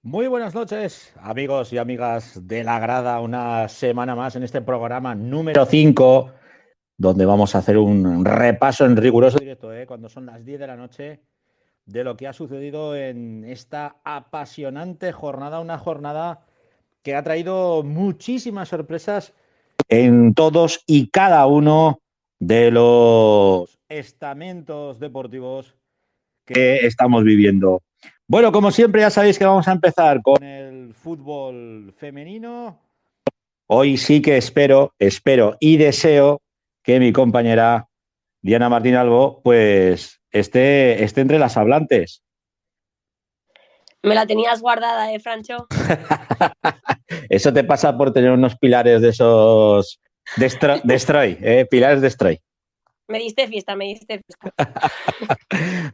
Muy buenas noches, amigos y amigas de la grada. Una semana más en este programa número 5, donde vamos a hacer un repaso en riguroso directo, cuando son las 10 de la noche, de lo que ha sucedido en esta apasionante jornada. Una jornada que ha traído muchísimas sorpresas en todos y cada uno de los estamentos deportivos que estamos viviendo. Bueno, como siempre, ya sabéis que vamos a empezar con el fútbol femenino. Hoy sí que espero y deseo que mi compañera Diana Martín Albo pues esté entre las hablantes. Me la tenías guardada, Francho. Eso te pasa por tener unos pilares de esos destroy, pilares destroy. Me diste fiesta, me diste fiesta.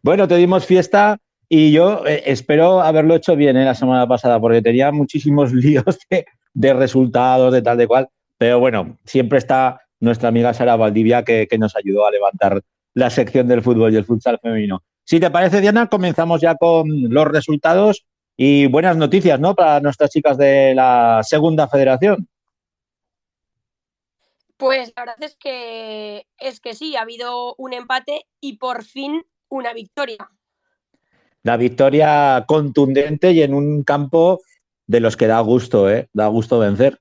Bueno, te dimos fiesta y yo espero haberlo hecho bien la semana pasada, porque tenía muchísimos líos de resultados, de tal, de cual. Pero bueno, siempre está nuestra amiga Sara Valdivia que nos ayudó a levantar la sección del fútbol y el futsal femenino. Si te parece, Diana, comenzamos ya con los resultados y buenas noticias, ¿no? Para nuestras chicas de la segunda federación. Pues la verdad es que sí, ha habido un empate y por fin una victoria. La victoria contundente y en un campo de los que da gusto, ¿eh? Da gusto vencer.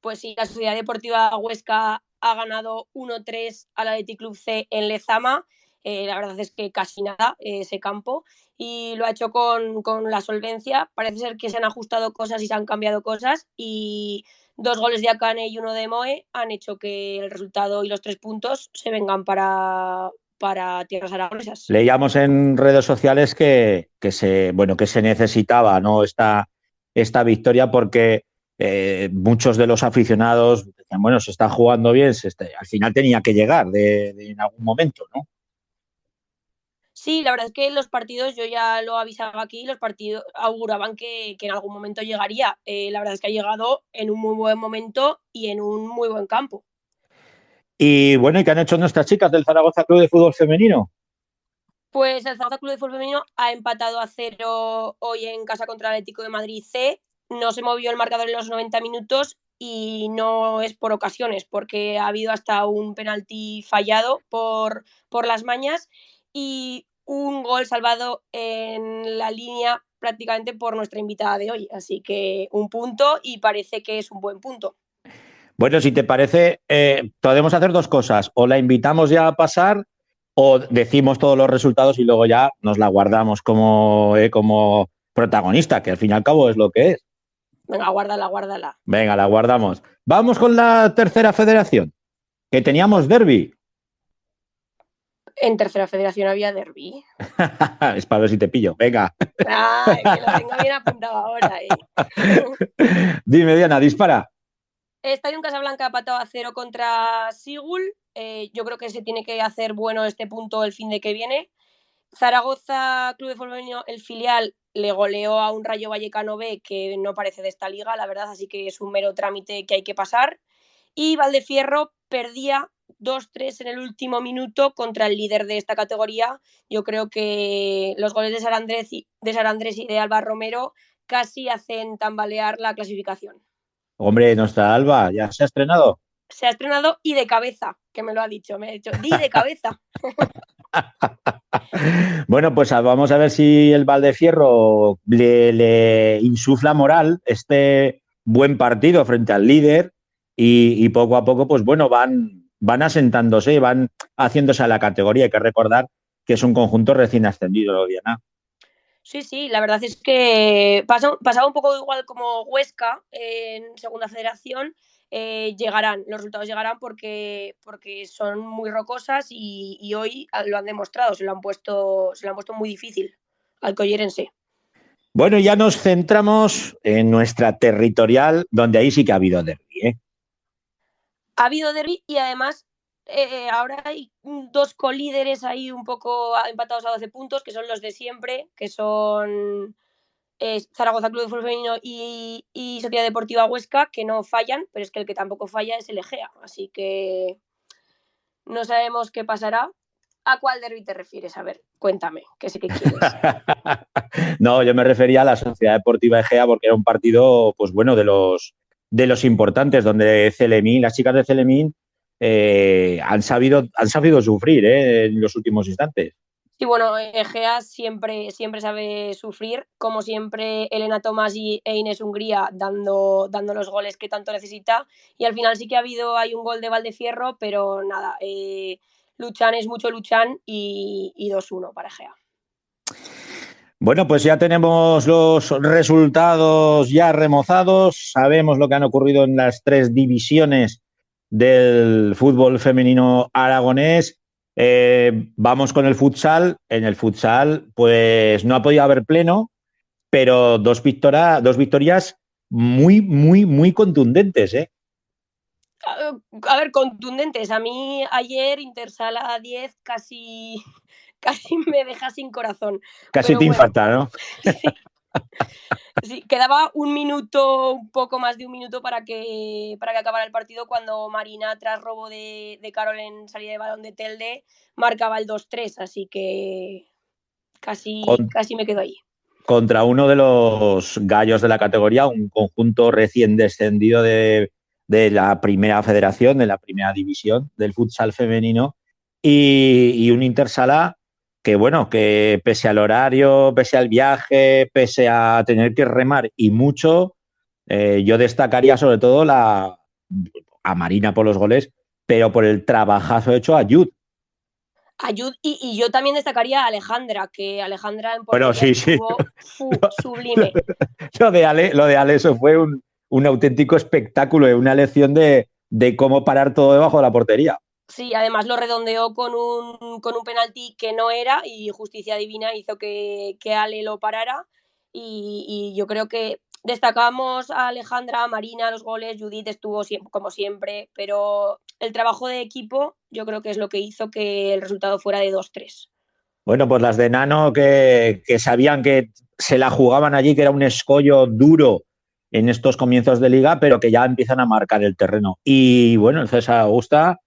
Pues sí, la Sociedad Deportiva Huesca ha ganado 1-3 al Athletic Club C en Lezama. La verdad es que casi nada ese campo y lo ha hecho con la solvencia. Parece ser que se han ajustado cosas y se han cambiado cosas y 2 goles de Akane y 1 de Moe han hecho que el resultado y los 3 puntos se vengan para tierras aragonesas. Leíamos en redes sociales que se necesitaba, ¿no? Esta victoria porque muchos de los aficionados decían, bueno, se está jugando bien, al final tenía que llegar en algún momento, ¿no? Sí, la verdad es que los partidos, yo ya lo avisaba aquí, los partidos auguraban que en algún momento llegaría. La verdad es que ha llegado en un muy buen momento y en un muy buen campo. Y bueno, ¿y qué han hecho nuestras chicas del Zaragoza Club de Fútbol Femenino? Pues el Zaragoza Club de Fútbol Femenino ha empatado a 0 hoy en casa contra el Atlético de Madrid C. No se movió el marcador en los 90 minutos y no es por ocasiones, porque ha habido hasta un penalti fallado por las mañas y un gol salvado en la línea prácticamente por nuestra invitada de hoy. Así que un punto y parece que es un buen punto. Bueno, si te parece, podemos hacer dos cosas. O la invitamos ya a pasar o decimos todos los resultados y luego ya nos la guardamos como protagonista, que al fin y al cabo es lo que es. Venga, guárdala, guárdala. Venga, la guardamos. Vamos con la tercera federación, que teníamos derby. En tercera federación había derbi. Es para ver si te pillo. Venga. Que lo tengo bien apuntado ahora. Dime, Diana, dispara. Estadio Casablanca empatado a 0 contra Sigul. Yo creo que se tiene que hacer bueno este punto el fin de que viene. Zaragoza Club de Fútbol Femenino, el filial, le goleó a un Rayo Vallecano B que no parece de esta liga, la verdad, así que es un mero trámite que hay que pasar. Y Valdefierro perdía 2-3 en el último minuto contra el líder de esta categoría. Yo creo que los goles de Sarandrés y de Alba Romero casi hacen tambalear la clasificación. Hombre, nuestra Alba, ¿ya se ha estrenado? Se ha estrenado y de cabeza, que me lo ha dicho, me ha dicho, di de cabeza. Bueno, pues vamos a ver si el Valdefierro le insufla moral este buen partido frente al líder y poco a poco, pues bueno, van asentándose, van haciéndose a la categoría. Hay que recordar que es un conjunto recién ascendido, Diana. Sí, sí, la verdad es que pasaba un poco igual como Huesca en Segunda Federación. Llegarán, los resultados llegarán porque son muy rocosas y hoy lo han demostrado, se lo han puesto muy difícil al Collerense. Bueno, ya nos centramos en nuestra territorial, donde ahí sí que ha habido derbi, ¿eh? Ha habido derbi y además ahora hay 2 colíderes ahí un poco empatados a 12 puntos, que son los de siempre, que son Zaragoza Club de Fútbol Femenino y Sociedad Deportiva Huesca, que no fallan, pero es que el que tampoco falla es el Egea. Así que no sabemos qué pasará. ¿A cuál derbi te refieres? A ver, cuéntame, que sé qué quieres. No, yo me refería a la Sociedad Deportiva Egea porque era un partido, pues bueno, de los importantes, donde Celemín, las chicas de Celemín han sabido sufrir en los últimos instantes. Sí, bueno, Egea siempre sabe sufrir, como siempre Elena Tomás e Inés Hungría dando los goles que tanto necesita, y al final sí que hay un gol de Valdefierro, pero nada, Luchán es mucho Luchán y 2-1 para Egea. Bueno, pues ya tenemos los resultados ya remozados, sabemos lo que han ocurrido en las 3 divisiones del fútbol femenino aragonés. Vamos con el futsal. En el futsal, pues no ha podido haber pleno, pero dos victorias muy, muy, muy contundentes, ¿eh? A ver, contundentes. A mí ayer Intersala 10 casi me deja sin corazón. Casi Pero te bueno, infarta, ¿no? sí. Sí, quedaba un poco más de un minuto para que acabara el partido cuando Marina, tras robo de Carol en salida de balón de Telde, marcaba el 2-3, así que Con- casi me quedo ahí. Contra uno de los gallos de la categoría, un conjunto recién descendido de la primera federación, de la primera división del futsal femenino, y un Intersala que, bueno, que pese al horario, pese al viaje, pese a tener que remar y mucho, yo destacaría sobre todo a Marina por los goles, pero por el trabajazo hecho a Jude. Ayud, y yo también destacaría a Alejandra, que Alejandra en Bueno, portería sí, sí. estuvo sublime. Lo de Ale, eso fue un auténtico espectáculo, una lección de cómo parar todo debajo de la portería. Sí, además lo redondeó con un penalti que no era y justicia divina hizo que Ale lo parara y yo creo que destacamos a Alejandra, a Marina, los goles, Judith estuvo como siempre, pero el trabajo de equipo yo creo que es lo que hizo que el resultado fuera de 2-3. Bueno, pues las de Nano que sabían que se la jugaban allí, que era un escollo duro en estos comienzos de liga, pero que ya empiezan a marcar el terreno. Y bueno, el César Augusta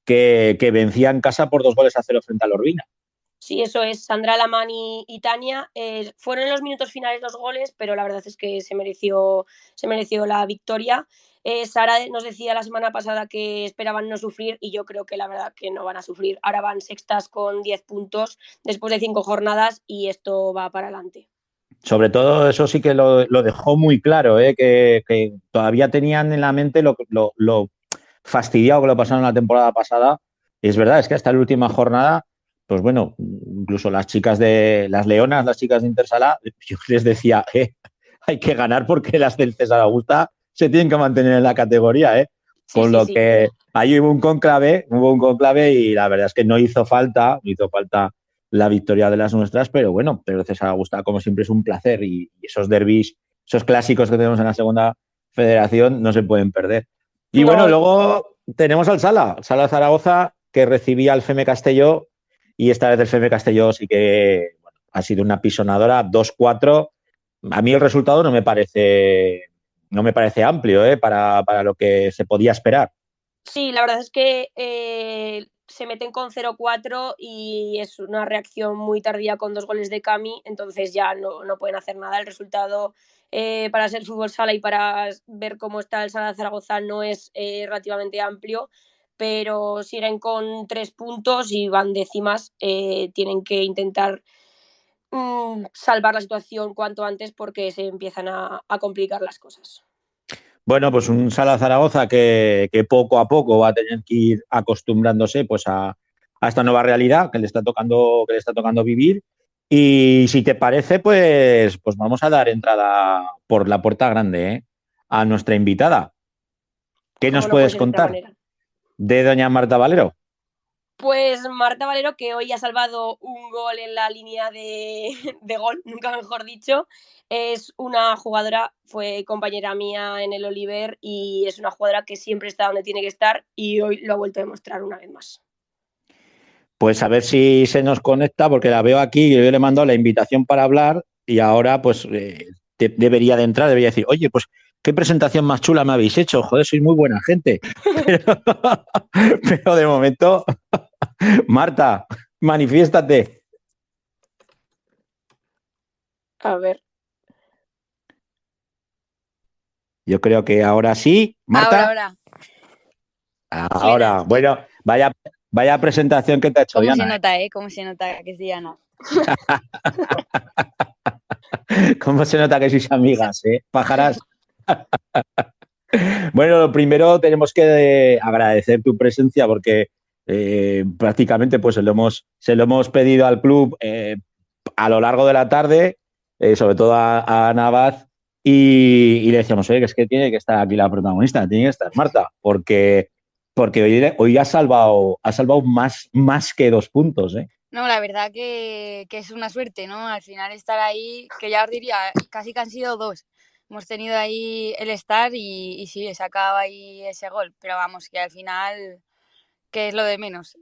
que vencía en casa por 2-0 frente al Urbina. Sí, eso es. Sandra Lamán y Tania. Fueron en los minutos finales los goles, pero la verdad es que se mereció la victoria. Sara nos decía la semana pasada que esperaban no sufrir y yo creo que la verdad que no van a sufrir. Ahora van sextas con 10 puntos después de 5 jornadas y esto va para adelante. Sobre todo eso sí que lo dejó muy claro, que todavía tenían en la mente lo fastidiado que lo pasaron la temporada pasada. Y es verdad, es que hasta la última jornada, pues bueno, incluso las chicas de las Leonas, las chicas de Intersala, yo les decía, hay que ganar porque las del César Augusta se tienen que mantener en la categoría, ¿eh? Sí, Con sí, lo sí. que ahí hubo un conclave y la verdad es que no hizo falta la victoria de las nuestras, pero bueno, pero César Augusta, como siempre, es un placer y esos derbis, esos clásicos que tenemos en la segunda federación no se pueden perder. Y bueno, No, luego tenemos al Sala Zaragoza, que recibía al FEME Castelló, y esta vez el FEME Castelló sí que bueno, ha sido una pisonadora, 2-4. A mí el resultado no me parece amplio, para lo que se podía esperar. sí, la verdad es que se meten con 0-4 y es una reacción muy tardía con 2 goles de Cami, entonces ya no pueden hacer nada. El resultado para ser fútbol sala y para ver cómo está el Sala de Zaragoza no es relativamente amplio, pero siguen con 3 puntos y van décimas. Tienen que intentar salvar la situación cuanto antes porque se empiezan a complicar las cosas. Bueno, pues un Sala Zaragoza que poco a poco va a tener que ir acostumbrándose pues a esta nueva realidad que le está tocando vivir. Y si te parece, pues vamos a dar entrada por la puerta grande, a nuestra invitada. ¿Qué Como nos no puede puedes ser de otra contar manera. de doña Marta Valero? Pues Marta Valero, que hoy ha salvado un gol en la línea de gol, nunca mejor dicho, es una jugadora, fue compañera mía en el Oliver y es una jugadora que siempre está donde tiene que estar y hoy lo ha vuelto a demostrar una vez más. Pues a ver si se nos conecta, porque la veo aquí, yo le he mandado la invitación para hablar y ahora pues debería de entrar, debería decir, oye, pues qué presentación más chula me habéis hecho, joder, sois muy buena gente. Pero, pero de momento, Marta. Manifiéstate. A ver. Yo creo que ahora sí. Marta. Ahora. Ahora. Bueno, vaya presentación que te ha hecho ¿Cómo se Diana. nota, ¿Cómo se nota que es Diana? ¿Cómo se nota que sois amigas, pájaras? Bueno, lo primero tenemos que agradecer tu presencia porque prácticamente pues se lo hemos pedido al club a lo largo de la tarde, sobre todo a Navaz, y le decíamos, oye, que es que tiene que estar aquí la protagonista, tiene que estar Marta, porque hoy ha salvado más que 2 puntos, ¿eh? No, la verdad que es una suerte, ¿no? Al final estar ahí, que ya os diría, casi que han sido 2. Hemos tenido ahí el estar y sí, he sacado ahí ese gol, pero vamos, que al final, que es lo de menos.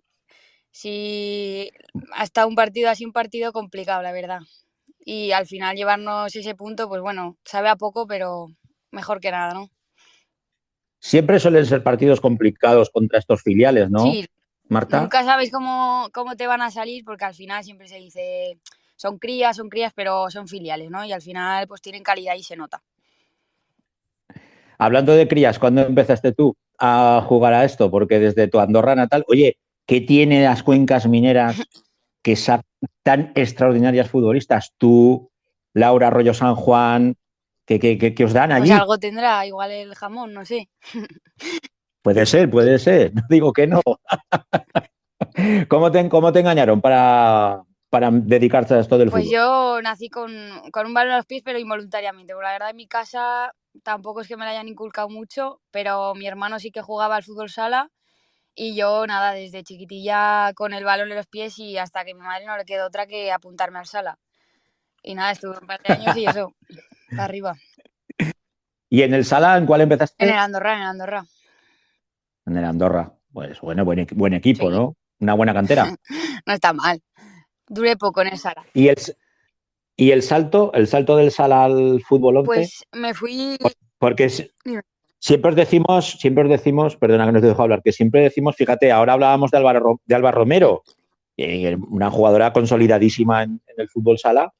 Sí, ha estado un partido complicado, la verdad. Y al final llevarnos ese punto, pues bueno, sabe a poco, pero mejor que nada, ¿no? Siempre suelen ser partidos complicados contra estos filiales, ¿no, Sí, Marta? nunca sabes cómo te van a salir porque al final siempre se dice son crías, pero son filiales, ¿no? Y al final pues tienen calidad y se nota. Hablando de crías, ¿cuándo empezaste tú a jugar a esto? Porque desde tu Andorra natal, oye, ¿qué tiene las cuencas mineras que sacan tan extraordinarias futbolistas? Tú, Laura Arroyo San Juan, que os dan Pues allí. algo tendrá, igual el jamón, no sé. Puede ser, no digo que no. ¿Cómo te engañaron para dedicarte a esto del Pues fútbol? yo nací con un balón a los pies, pero involuntariamente. Porque la verdad en mi casa tampoco es que me la hayan inculcado mucho, pero mi hermano sí que jugaba al fútbol sala y yo nada, desde chiquitilla con el balón en los pies y hasta que mi madre no le quedó otra que apuntarme al sala. Y nada, estuve un par de años y eso, para arriba. ¿Y en el Sala, en cuál En el empezaste? Andorra, en el Andorra. En el Andorra. Pues bueno, buen equipo, Sí, ¿no? Una buena cantera. no está mal. Duré poco en el Sala. ¿Y el salto del Sala al fútbol 11? Pues me fui... Porque siempre os decimos, perdona que no te dejo hablar, que siempre decimos, fíjate, ahora hablábamos de Alba Romero, una jugadora consolidadísima en el fútbol sala,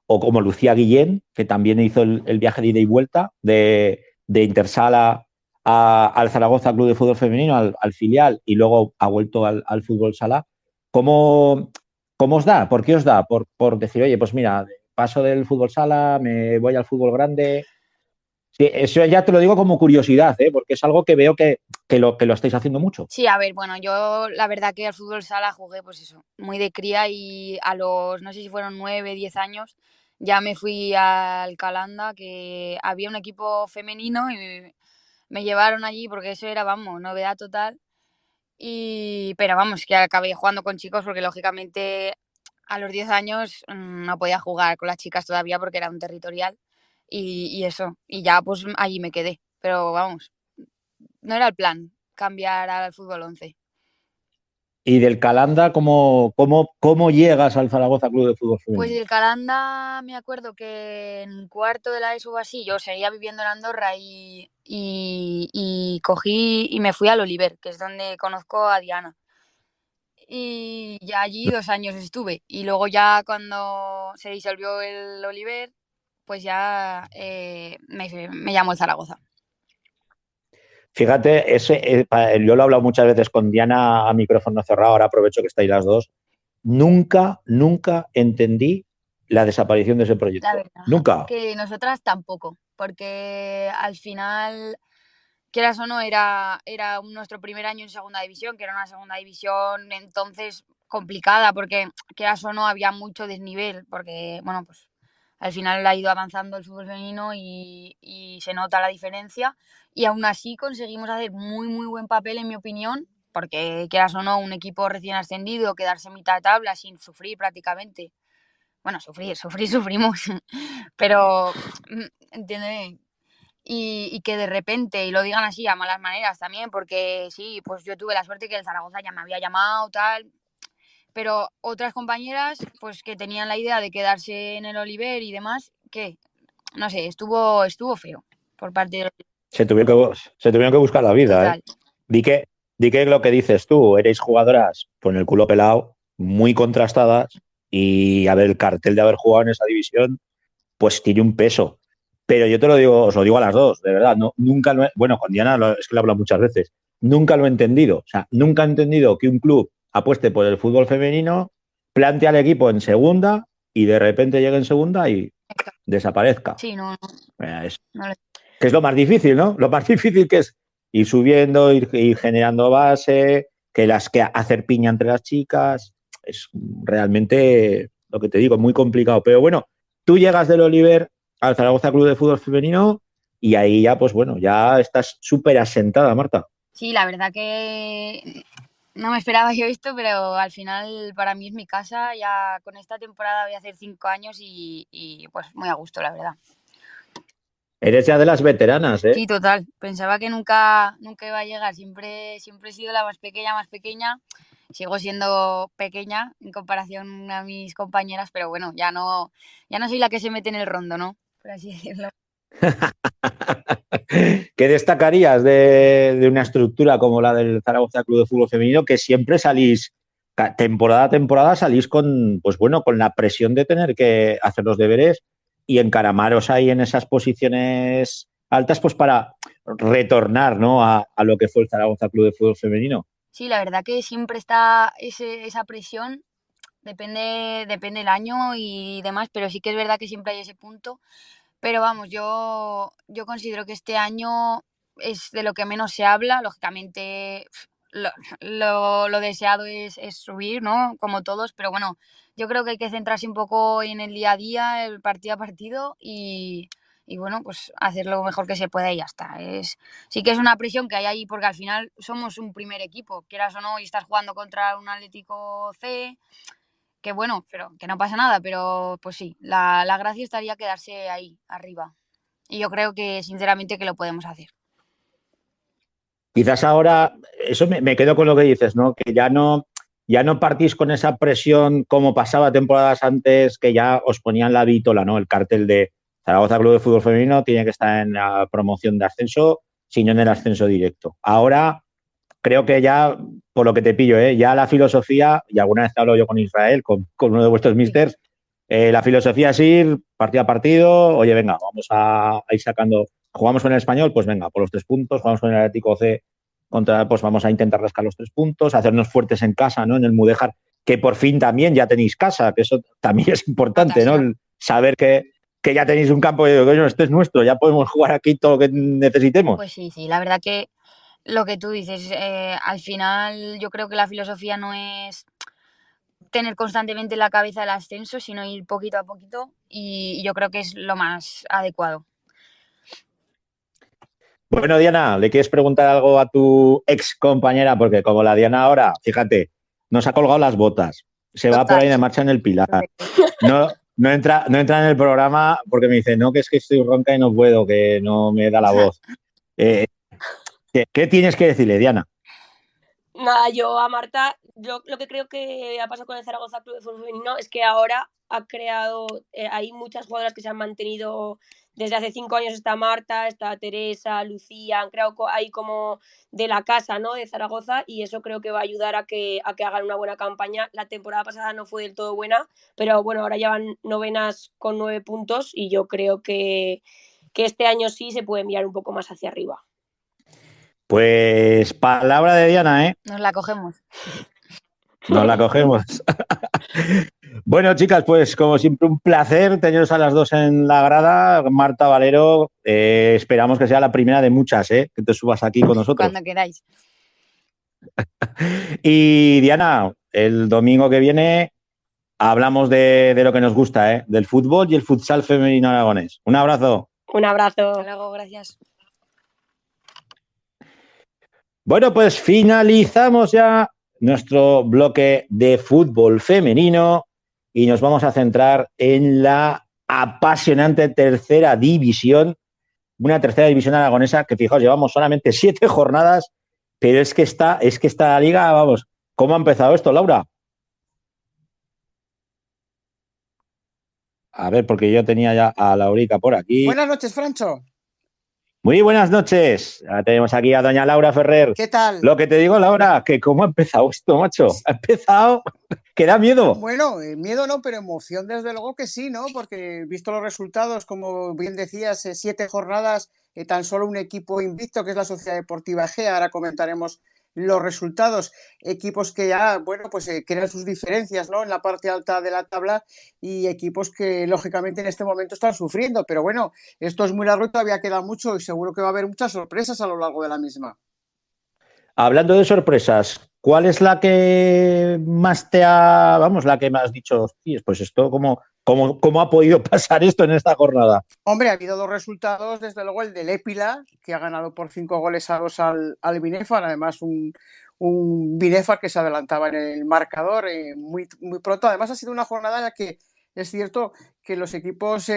o como Lucía Guillén, que también hizo el viaje de ida y vuelta de Intersala al Zaragoza Club de Fútbol Femenino, al filial, y luego ha vuelto al fútbol sala. ¿Cómo, ¿Cómo os da? ¿Por qué os da? Por decir, oye, pues mira, paso del fútbol sala, me voy al fútbol grande. Sí, eso ya te lo digo como curiosidad, porque es algo que veo que lo estáis haciendo mucho. Sí, a ver, bueno, yo la verdad que al fútbol sala jugué, pues eso, muy de cría y a los, no sé si fueron 9, 10 años, ya me fui al Calanda, que había un equipo femenino y me llevaron allí porque eso era, vamos, novedad total. Pero vamos, que acabé jugando con chicos porque lógicamente a los 10 años no podía jugar con las chicas todavía porque era un territorial y eso, y ya pues allí me quedé. Pero vamos, no era el plan cambiar al fútbol 11. Y del Calanda, ¿cómo llegas al Zaragoza Club de Fútbol Pues Femenino? del Calanda me acuerdo que en cuarto de la ESO o así yo seguía viviendo en Andorra y cogí y me fui al Oliver, que es donde conozco a Diana. Y ya allí 2 años estuve. Y luego ya cuando se disolvió el Oliver, pues ya me llamó el Zaragoza. Fíjate, yo lo he hablado muchas veces con Diana a micrófono cerrado, ahora aprovecho que estáis las dos. Nunca entendí la desaparición de ese La proyecto. verdad Nunca. que nosotras tampoco, porque al final, quieras o no, era nuestro primer año en segunda división, que era una segunda división entonces complicada, porque quieras o no había mucho desnivel, porque bueno, pues al final ha ido avanzando el fútbol femenino y se nota la diferencia. Y aún así conseguimos hacer muy, muy buen papel, en mi opinión, porque quieras o no, un equipo recién ascendido, quedarse en mitad de tabla sin sufrir prácticamente. Bueno, sufrimos, pero, ¿entiendes? Y que de repente, y lo digan así a malas maneras también, porque sí, pues yo tuve la suerte que el Zaragoza ya me había llamado, tal, pero otras compañeras, pues que tenían la idea de quedarse en el Oliver y demás, que, no sé, estuvo feo por parte de... Se tuvieron que buscar la vida, ¿eh? Total. Di que lo que dices tú, erais jugadoras con el culo pelado, muy contrastadas y a ver, el cartel de haber jugado en esa división pues tiene un peso. Pero yo te lo digo, os lo digo a las dos, de verdad, no, nunca lo he, bueno, con Diana es que lo he hablado muchas veces, nunca lo he entendido. O sea, nunca he entendido que un club apueste por el fútbol femenino, plante al equipo en segunda y de repente llegue en segunda y desaparezca. Sí, no, Es, no lo- que es lo más difícil, ¿no? Lo más difícil que es ir subiendo, ir generando base, que hacer piña entre las chicas. Es realmente lo que te digo, muy complicado. Pero bueno, tú llegas del Oliver al Zaragoza Club de Fútbol Femenino y ahí ya, pues bueno, ya estás súper asentada, Marta. Sí, la verdad que no me esperaba yo esto, pero al final para mí es mi casa. Ya con esta temporada voy a hacer 5 años y pues muy a gusto, la verdad. Eres ya de las veteranas, ¿eh? Sí, total. Pensaba que nunca iba a llegar. Siempre he sido la más pequeña, más pequeña. Sigo siendo pequeña en comparación a mis compañeras, pero bueno, ya no soy la que se mete en el rondo, ¿no? Por así decirlo. ¿Qué destacarías de una estructura como la del Zaragoza Club de Fútbol Femenino que siempre salís, temporada a temporada salís con, pues bueno, con la presión de tener que hacer los deberes y encaramaros ahí en esas posiciones altas pues para retornar, ¿no? a lo que fue el Zaragoza Club de Fútbol Femenino? Sí, la verdad que siempre está esa presión, depende el año y demás, pero sí que es verdad que siempre hay ese punto. Pero vamos, yo considero que este año es de lo que menos se habla. Lógicamente, lo, lo deseado es subir, ¿no? Como todos, pero bueno, yo creo que hay que centrarse un poco en el día a día, el partido a partido y bueno, pues hacer lo mejor que se pueda y ya está. Sí que es una presión que hay ahí porque al final somos un primer equipo, quieras o no, y estás jugando contra un Atlético C, que bueno, pero que no pasa nada, pero pues sí, la gracia estaría quedarse ahí, arriba. Y yo creo que sinceramente que lo podemos hacer. Quizás ahora, eso me quedo con lo que dices, ¿no? Que ya no partís con esa presión como pasaba temporadas antes, que ya os ponían la vítola, ¿no? El cartel de Zaragoza Club de Fútbol Femenino tiene que estar en la promoción de ascenso, sino en el ascenso directo. Ahora creo que ya, por lo que te pillo, ya la filosofía, y alguna vez hablo yo con Israel, con uno de vuestros misters, la filosofía es ir partido a partido, oye, venga, vamos a ir sacando, jugamos con el Español, pues venga, por los 3 puntos, jugamos con el Atlético C, pues vamos a intentar rascar los 3 puntos, hacernos fuertes en casa, ¿no? En el Mudéjar, que por fin también ya tenéis casa, que eso también es importante, ¿no? El saber que ya tenéis un campo y digo, este es nuestro, ya podemos jugar aquí todo lo que necesitemos. Pues sí, la verdad que lo que tú dices, al final yo creo que la filosofía no es tener constantemente en la cabeza el ascenso, sino ir poquito a poquito y yo creo que es lo más adecuado. Bueno, Diana, ¿le quieres preguntar algo a tu ex compañera? Porque como la Diana ahora, fíjate, nos ha colgado las botas, se va por Total. ahí de marcha en el Pilar, no entra en el programa porque me dice, no, que es que estoy ronca y no puedo, que no me da la voz. Eh, ¿Qué tienes que decirle, Diana? Nada, yo a Marta, yo lo que creo que ha pasado con el Zaragoza Club de Fútbol Femenino es que ahora ha creado, hay muchas jugadoras que se han mantenido desde hace 5 años, está Marta, está Teresa, Lucía, han creado ahí como de la casa, ¿no? De Zaragoza y eso creo que va a ayudar a que hagan una buena campaña. La temporada pasada no fue del todo buena, pero bueno, ahora ya van novenas con 9 puntos y yo creo que este año sí se puede mirar un poco más hacia arriba. Pues palabra de Diana, ¿eh? Nos la cogemos. Nos la cogemos. Bueno, chicas, pues como siempre un placer teneros a las dos en la grada. Marta Valero, esperamos que sea la primera de muchas, que te subas aquí con nosotros. Cuando queráis. Y Diana, el domingo que viene hablamos de lo que nos gusta, del fútbol y el futsal femenino aragonés. Un abrazo. Un abrazo. Hasta luego, gracias. Bueno, pues finalizamos ya nuestro bloque de fútbol femenino y nos vamos a centrar en la apasionante tercera división, una tercera división aragonesa que, fijaos, llevamos solamente 7 jornadas, pero es que está la liga, vamos, ¿cómo ha empezado esto, Laura? A ver, porque yo tenía ya a Laurica por aquí. Buenas noches, Francho. Muy buenas noches. Ahora tenemos aquí a doña Laura Ferrer. ¿Qué tal? Lo que te digo, Laura, que cómo ha empezado esto, macho. Ha empezado que da miedo. Bueno, miedo no, pero emoción desde luego que sí, ¿no? Porque visto los resultados, como bien decías, 7 jornadas, tan solo un equipo invicto, que es la Sociedad Deportiva Egea. Ahora comentaremos los resultados. Equipos que ya, bueno, pues crean sus diferencias, ¿no? En la parte alta de la tabla y equipos que, lógicamente, en este momento están sufriendo. Pero bueno, esto es muy largo y todavía queda mucho y seguro que va a haber muchas sorpresas a lo largo de la misma. Hablando de sorpresas, ¿cuál es la que más la que más has dicho, hostias, pues esto, ¿cómo ha podido pasar esto en esta jornada? Hombre, ha habido 2 resultados, desde luego el del Épila, que ha ganado por 5-2 al Binefar, además un Binefar que se adelantaba en el marcador muy, muy pronto. Además ha sido una jornada en la que es cierto que los equipos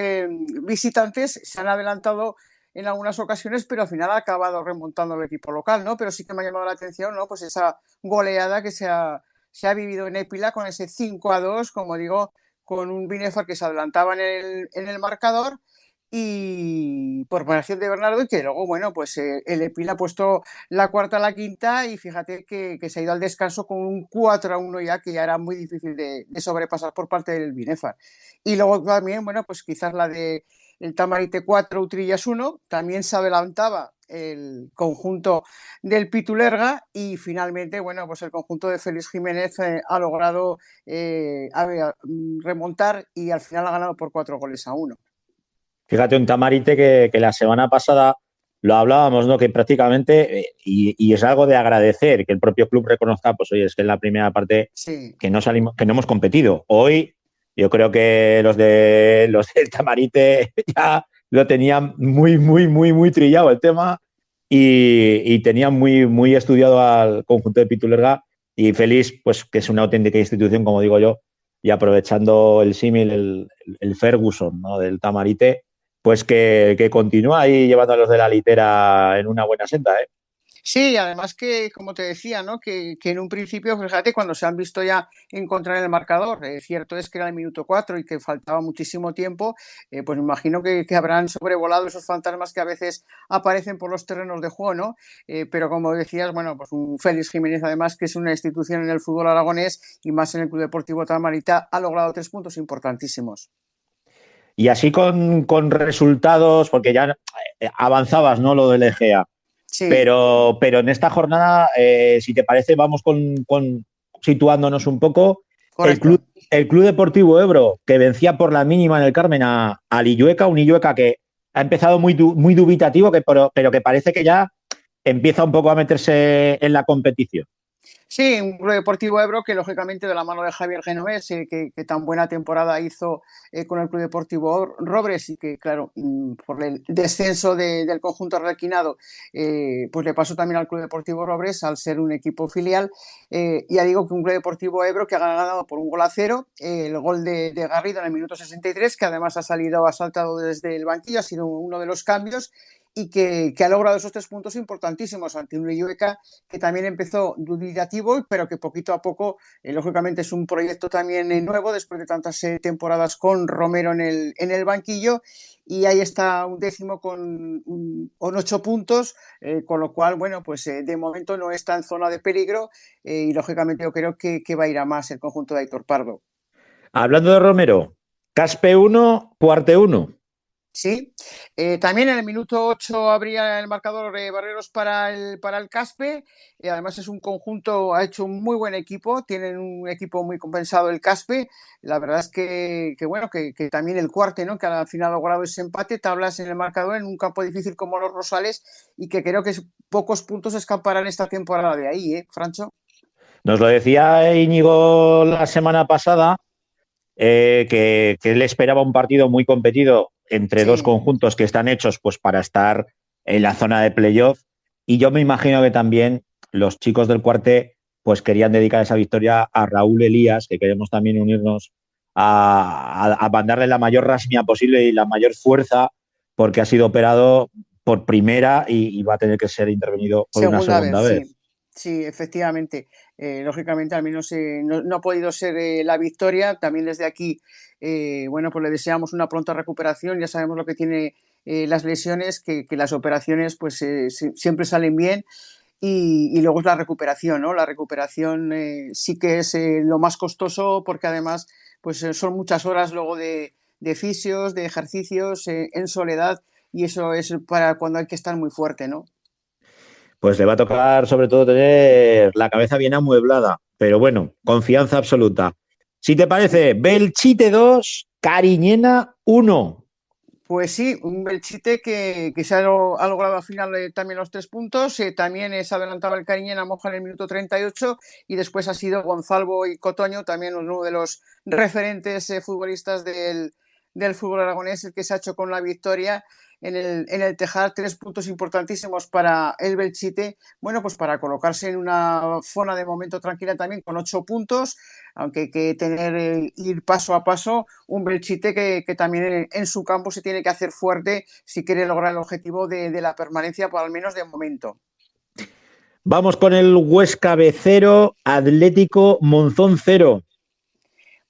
visitantes se han adelantado en algunas ocasiones, pero al final ha acabado remontando el equipo local, ¿no? Pero sí que me ha llamado la atención, ¿no? Pues esa goleada que se ha vivido en Épila con ese 5-2, como digo, con un Binefar que se adelantaba en el marcador y por operación de Bernardo y que luego, bueno, pues el Epil ha puesto la cuarta a la quinta y fíjate que se ha ido al descanso con un 4-1 ya, que ya era muy difícil de sobrepasar por parte del Binefar. Y luego también, bueno, pues quizás la de el Tamarite 4, Utrillas 1, también se adelantaba el conjunto del Pitulerga y finalmente, bueno, pues el conjunto de Félix Jiménez ha logrado remontar y al final ha ganado por 4-1. Fíjate, un Tamarite que la semana pasada lo hablábamos, ¿no? Que prácticamente, y es algo de agradecer que el propio club reconozca, pues oye, es que en la primera parte sí, que no salimos, que no hemos competido. Hoy yo creo que los del Tamarite ya lo tenían muy, muy, muy, muy trillado el tema y tenían muy, muy estudiado al conjunto de Pitulerga y feliz, pues que es una auténtica institución, como digo yo, y aprovechando el símil, el Ferguson, ¿no? Del Tamarite, pues que continúa ahí llevando a los de la litera en una buena senda, ¿eh? Sí, además que, como te decía, ¿no? Que en un principio, fíjate, cuando se han visto ya encontrar el marcador, cierto es que era el minuto 4 y que faltaba muchísimo tiempo, pues me imagino que habrán sobrevolado esos fantasmas que a veces aparecen por los terrenos de juego, ¿no? Pero como decías, bueno, pues un Félix Jiménez, además, que es una institución en el fútbol aragonés y más en el Club Deportivo Tamarita, ha logrado 3 puntos importantísimos. Y así con resultados, porque ya avanzabas, ¿no? Lo del Egea. Sí, Pero en esta jornada, si te parece, vamos con situándonos un poco. El club, correcto. el Club Deportivo Ebro, que vencía por la mínima en el Carmen a Lillueca, un Lillueca que ha empezado muy dubitativo, pero que parece que ya empieza un poco a meterse en la competición. Sí, un Club Deportivo Ebro que lógicamente de la mano de Javier Genovés, que tan buena temporada hizo con el Club Deportivo Robres y que claro, por el descenso del conjunto arlequinado, pues le pasó también al Club Deportivo Robres al ser un equipo filial. Ya digo que un Club Deportivo Ebro que ha ganado por 1-0, el gol de Garrido en el minuto 63, que además ha saltado desde el banquillo, ha sido uno de los cambios y que ha logrado esos 3 puntos importantísimos ante un Lillueca que también empezó dubitativo, pero que poquito a poco, lógicamente es un proyecto también nuevo después de tantas temporadas con Romero en el banquillo y ahí está un décimo con 8 puntos, con lo cual, bueno, pues de momento no está en zona de peligro y lógicamente yo creo que va a ir a más el conjunto de Aitor Pardo. Hablando de Romero, Caspe 1, Cuarte 1. Sí, también en el minuto 8 habría el marcador de Barreros para el Caspe. Además es un conjunto, ha hecho un muy buen equipo, tienen un equipo muy compensado el Caspe. La verdad es que bueno, que también el Cuarte, ¿no? Que al final ha logrado ese empate, tablas en el marcador en un campo difícil como los Rosales y que creo que pocos puntos escaparán esta temporada de ahí, Francho? Nos lo decía Íñigo la semana pasada, que él esperaba un partido muy competido entre dos Sí. conjuntos que están hechos pues para estar en la zona de playoff y yo me imagino que también los chicos del Cuarte pues querían dedicar esa victoria a Raúl Elías, que queremos también unirnos a mandarle la mayor rasmia posible y la mayor fuerza porque ha sido operado por primera y va a tener que ser intervenido por una Segunda segunda vez, sí. vez. Sí, efectivamente. Lógicamente, al menos no ha podido ser la victoria. También desde aquí, bueno, pues le deseamos una pronta recuperación. Ya sabemos lo que tiene las lesiones que las operaciones pues siempre salen bien. Y luego es la recuperación, ¿no? La recuperación sí que es lo más costoso porque además pues son muchas horas luego de fisios, de ejercicios en soledad y eso es para cuando hay que estar muy fuerte, ¿no? Pues le va a tocar sobre todo tener la cabeza bien amueblada, pero bueno, confianza absoluta. Si te Sí. parece, Belchite 2, Cariñena 1. Pues sí, un Belchite que se ha logrado al final también los 3 puntos. También se adelantaba el Cariñena Moja en el minuto 38 y después ha sido Gonzalo y Cotoño, también uno de los referentes futbolistas del fútbol aragonés, el que se ha hecho con la victoria en el Tejar. 3 puntos importantísimos para el Belchite, bueno, pues para colocarse en una zona de momento tranquila también con 8 puntos, aunque hay que ir paso a paso. Un Belchite que también en su campo se tiene que hacer fuerte si quiere lograr el objetivo de la permanencia, por al menos de momento. Vamos con el Huesca B 0, Atlético Monzón 0.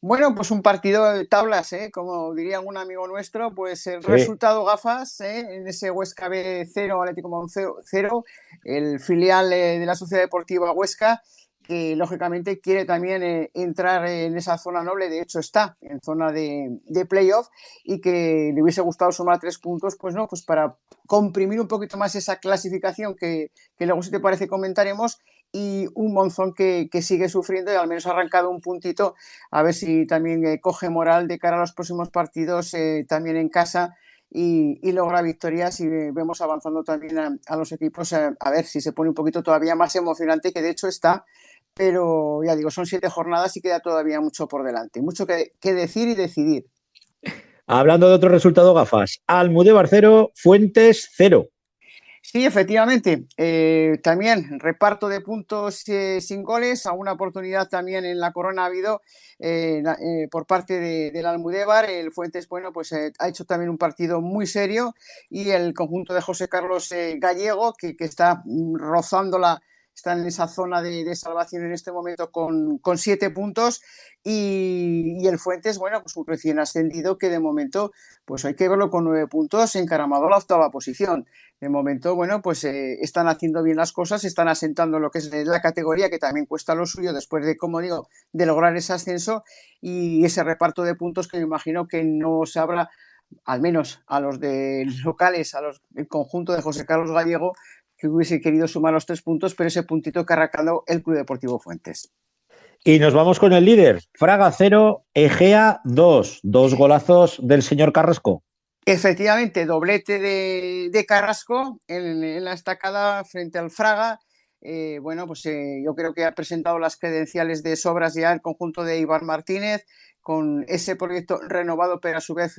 Bueno, pues un partido de tablas, como diría un amigo nuestro, pues el resultado gafas, en ese Huesca B 0, Atlético Monzón 0, el filial de la Sociedad Deportiva Huesca, que lógicamente quiere también entrar en esa zona noble, de hecho está en zona de playoff, y que le hubiese gustado sumar 3 puntos, pues no, pues para comprimir un poquito más esa clasificación que luego, si te parece, comentaremos, y un Monzón que sigue sufriendo y al menos ha arrancado un puntito, a ver si también coge moral de cara a los próximos partidos también en casa y logra victorias y vemos avanzando también a los equipos a ver si se pone un poquito todavía más emocionante, que de hecho está, pero ya digo, son 7 jornadas y queda todavía mucho por delante, mucho que decir y decidir. Hablando de otro resultado gafas, Almudévar 0, Fuentes 0. Sí, efectivamente. También reparto de puntos sin goles, a una oportunidad también en la corona ha habido por parte del Almudévar. El Fuentes, bueno, pues ha hecho también un partido muy serio y el conjunto de José Carlos Gallego, que está rozándola, está en esa zona de salvación en este momento con 7 puntos y el Fuentes, bueno, pues un recién ascendido que de momento pues hay que verlo con 9 puntos, encaramado a la 8ª posición. De momento, bueno, pues están haciendo bien las cosas, están asentando lo que es la categoría, que también cuesta lo suyo después de, como digo, de lograr ese ascenso y ese reparto de puntos que me imagino que no se habrá, al menos a los de locales, el conjunto de José Carlos Gallego, que hubiese querido sumar los 3 puntos, pero ese puntito que ha arrancado el Club Deportivo Fuentes. Y nos vamos con el líder, Fraga 0, Egea 2. 2 golazos del señor Carrasco. Efectivamente, doblete de Carrasco en la estacada frente al Fraga. Bueno, pues yo creo que ha presentado las credenciales de sobras ya el conjunto de Iván Martínez, con ese proyecto renovado, pero a su vez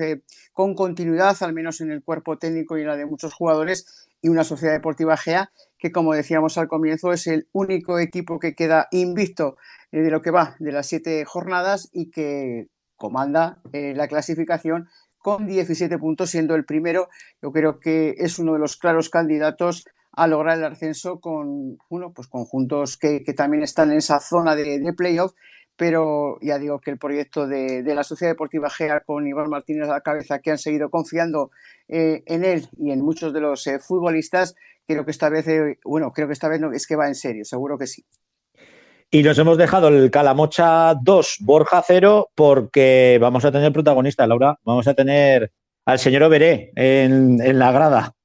con continuidad, al menos en el cuerpo técnico y en la de muchos jugadores, y una Sociedad Deportiva GEA, que como decíamos al comienzo, es el único equipo que queda invicto de lo que va de las 7 jornadas y que comanda la clasificación con 17 puntos, siendo el primero. Yo creo que es uno de los claros candidatos a lograr el ascenso con pues conjuntos que también están en esa zona de playoff, pero ya digo que el proyecto de la Sociedad Deportiva GEA con Iván Martínez a la cabeza, que han seguido confiando en él y en muchos de los futbolistas, creo que esta vez no, es que va en serio, seguro que sí. Y nos hemos dejado el Calamocha 2, Borja 0, porque vamos a tener protagonista, Laura. Vamos a tener al señor Oberé en la grada.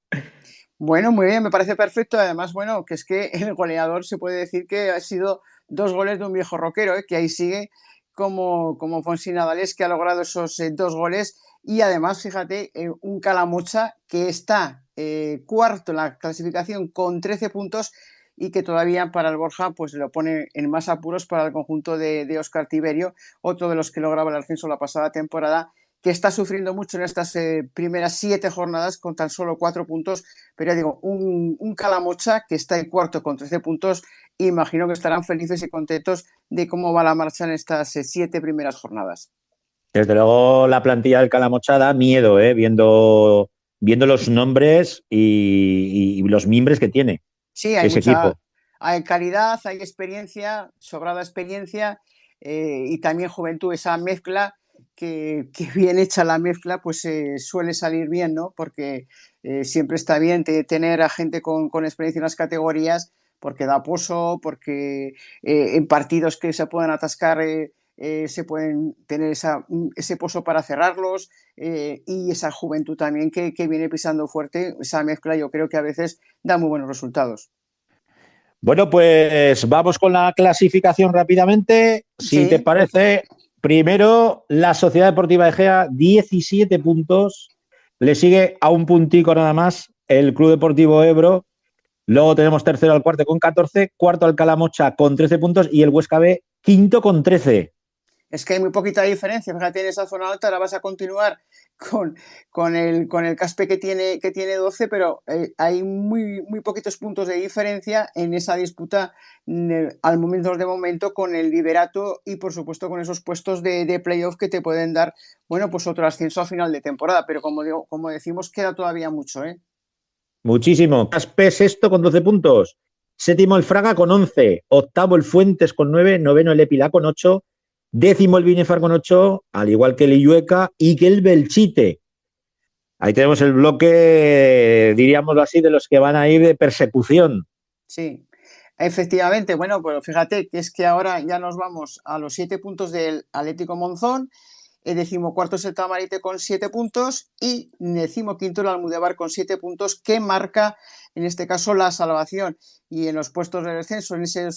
Bueno, muy bien, me parece perfecto. Además, bueno, que es que el goleador se puede decir que ha sido 2 goles de un viejo roquero, que ahí sigue como Fonsi Nadales, que ha logrado esos 2 goles. Y además, fíjate, un Calamocha que está cuarto en la clasificación con 13 puntos y que todavía para el Borja pues lo pone en más apuros para el conjunto de Óscar Tiberio, otro de los que lograba el ascenso la pasada temporada, que está sufriendo mucho en estas primeras 7 jornadas con tan solo 4 puntos, pero ya digo, un Calamocha que está en cuarto con 13 puntos, imagino que estarán felices y contentos de cómo va la marcha en estas 7 primeras jornadas. Desde luego la plantilla del Calamocha da miedo, viendo los nombres y los mimbres que tiene sí, hay ese equipo. Hay calidad, hay experiencia, sobrada experiencia y también juventud, esa mezcla que bien hecha la mezcla, pues suele salir bien, ¿no? Porque siempre está bien tener a gente con experiencia en las categorías, porque da pozo, porque en partidos que se puedan atascar se pueden tener ese pozo para cerrarlos, y esa juventud también que viene pisando fuerte. Esa mezcla yo creo que a veces da muy buenos resultados. Bueno, pues vamos con la clasificación rápidamente. Si te Sí, parece, primero la Sociedad Deportiva Egea, 17 puntos. Le sigue a un puntico nada más el Club Deportivo Ebro. Luego tenemos tercero al cuarto con 14, cuarto al Calamocha con 13 puntos y el Huesca B quinto con 13. es que hay muy poquita diferencia. Fíjate, en esa zona alta ahora vas a continuar con el Caspe que tiene 12, pero hay muy poquitos puntos de diferencia en esa disputa al momento de momento con el liderato y por supuesto con esos puestos de playoff que te pueden dar, bueno, pues otro ascenso a final de temporada, pero como decimos, queda todavía mucho, ¿eh? Muchísimo. Caspe sexto con 12 puntos. Séptimo el Fraga con 11. Octavo el Fuentes con 9. Noveno el Epilá con 8. Décimo el Binefar con 8, al igual que el Illueca y que el Belchite. Ahí tenemos el bloque, diríamoslo así, de los que van a ir de persecución. Sí, efectivamente. Bueno, pues fíjate que es que ahora ya nos vamos a los 7 puntos del Atlético Monzón. El decimocuarto es el Tamarite con 7 puntos y decimoquinto el Almudévar con 7 puntos, que marca en este caso la salvación. Y en los puestos de descenso, en esa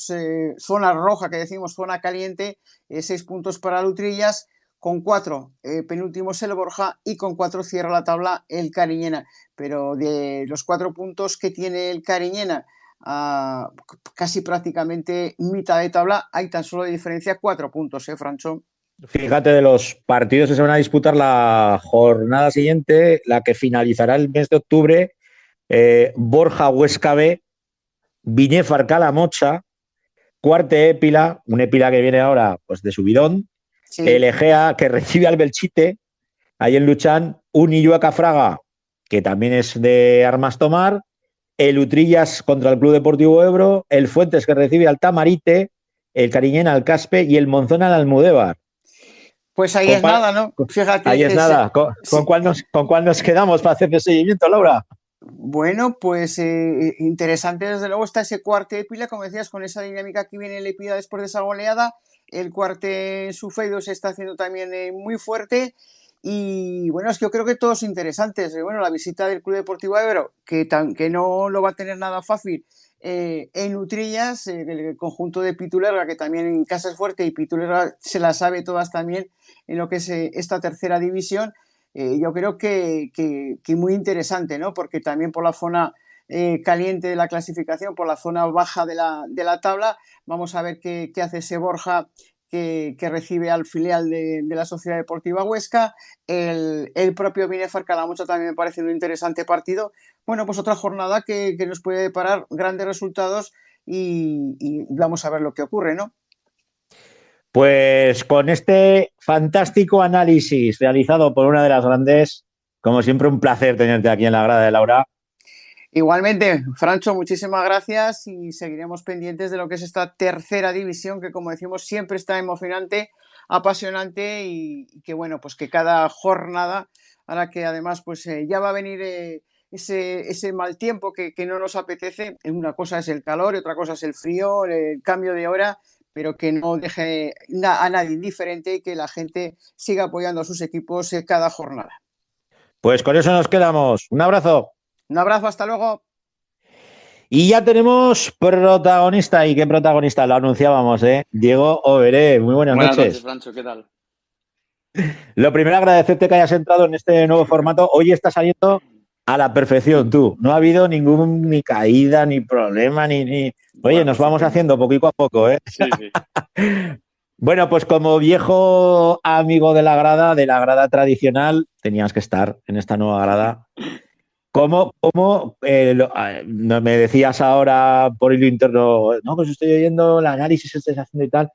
zona roja que decimos, zona caliente, 6 puntos para Lutrillas, con 4 penúltimo es el Borja y con 4 cierra la tabla el Cariñena. Pero de los 4 puntos que tiene el Cariñena a casi prácticamente mitad de tabla, hay tan solo de diferencia 4 puntos, Francho. Fíjate de los partidos que se van a disputar la jornada siguiente, la que finalizará el mes de octubre, Borja Huesca B, Binefar Calamocha, Cuarte Épila, un Épila que viene ahora pues de subidón, Sí. el Egea que recibe al Belchite, ahí en Luchán, un Illueca Fraga, que también es de Armas Tomar, el Utrillas contra el Club Deportivo Ebro, el Fuentes que recibe al Tamarite, el Cariñena al Caspe y el Monzón al Almudévar. Pues ahí es nada, ¿no? Ahí Fíjate, es nada. sí. ¿Con cuál nos quedamos para hacer el seguimiento, Laura? Bueno, pues interesante desde luego está ese cuarte de pila, como decías, con esa dinámica que viene el Lepida después de esa goleada. El cuarte en su feudo se está haciendo también muy fuerte. Y bueno, es que yo creo que todos interesantes. Bueno, la visita del Club Deportivo Ebro, que no lo va a tener nada fácil en Utrillas, el conjunto de Pitulerga, que también en casa es fuerte y Pitulerga se la sabe todas también en lo que es esta tercera división. Yo creo que muy interesante, ¿no? Porque también por la zona caliente de la clasificación, por la zona baja de la tabla, vamos a ver qué hace ese Borja que recibe al filial de la Sociedad Deportiva Huesca. El propio Binefar Calamocha también me parece un interesante partido. Bueno, pues otra jornada que nos puede deparar grandes resultados y vamos a ver lo que ocurre, ¿no? Pues con este fantástico análisis realizado por una de las grandes, como siempre, un placer tenerte aquí en la grada de Laura. Igualmente, Francho, muchísimas gracias y seguiremos pendientes de lo que es esta tercera división que, como decimos, siempre está emocionante, apasionante y que, bueno, pues que cada jornada, ahora que además pues ya va a venir ese mal tiempo que no nos apetece, una cosa es el calor y otra cosa es el frío, el cambio de hora, pero que no deje a nadie indiferente y que la gente siga apoyando a sus equipos cada jornada. Pues con eso nos quedamos. Un abrazo. Un abrazo, hasta luego. Y ya tenemos protagonista. ¿Y qué protagonista? Lo anunciábamos, ¿eh? Diego Oberé. Muy buenas Buenas noches. noches, Francho, ¿qué tal? Lo primero, agradecerte que hayas entrado en este nuevo formato. Hoy está saliendo a la perfección, tú. No ha habido ni caída, ni problema, ni... Oye, Bueno, nos vamos estupendo. haciendo poquito a poco, ¿eh? Sí, sí. Bueno, pues como viejo amigo de la grada tradicional, tenías que estar en esta nueva grada. No, me decías ahora por hilo interno, no, pues estoy oyendo el análisis que estás haciendo y tal.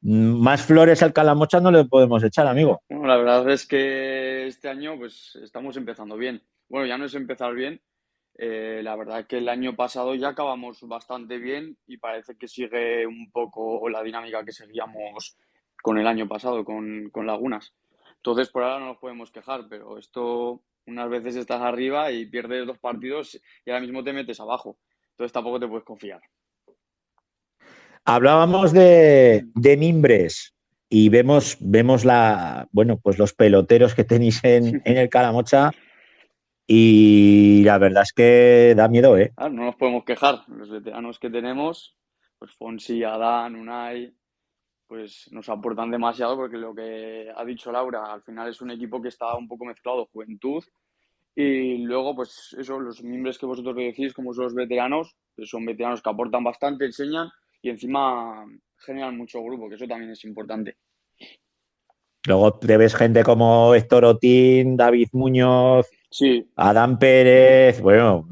Más flores al Calamocha no le podemos echar, amigo. Bueno, la verdad es que este año pues estamos empezando bien. Bueno, ya no es empezar bien. La verdad que el año pasado ya acabamos bastante bien y parece que sigue un poco la dinámica que seguíamos con el año pasado, con Lagunas. Entonces, por ahora no nos podemos quejar, pero esto, unas veces estás arriba y pierdes 2 partidos y ahora mismo te metes abajo. Entonces tampoco te puedes confiar. Hablábamos de mimbres y vemos bueno, pues los peloteros que tenéis en el Calamocha y la verdad es que da miedo, ¿eh? No nos podemos quejar. Los veteranos que tenemos, pues Fonsi, Adán, Unai, pues nos aportan demasiado porque lo que ha dicho Laura, al final es un equipo que está un poco mezclado, juventud y luego pues eso, los miembros que vosotros decís, como son los veteranos, que son veteranos que aportan bastante, enseñan y encima generan mucho grupo, que eso también es importante. Luego te ves gente como Héctor Otín, David Muñoz, Sí, Adán Pérez, bueno,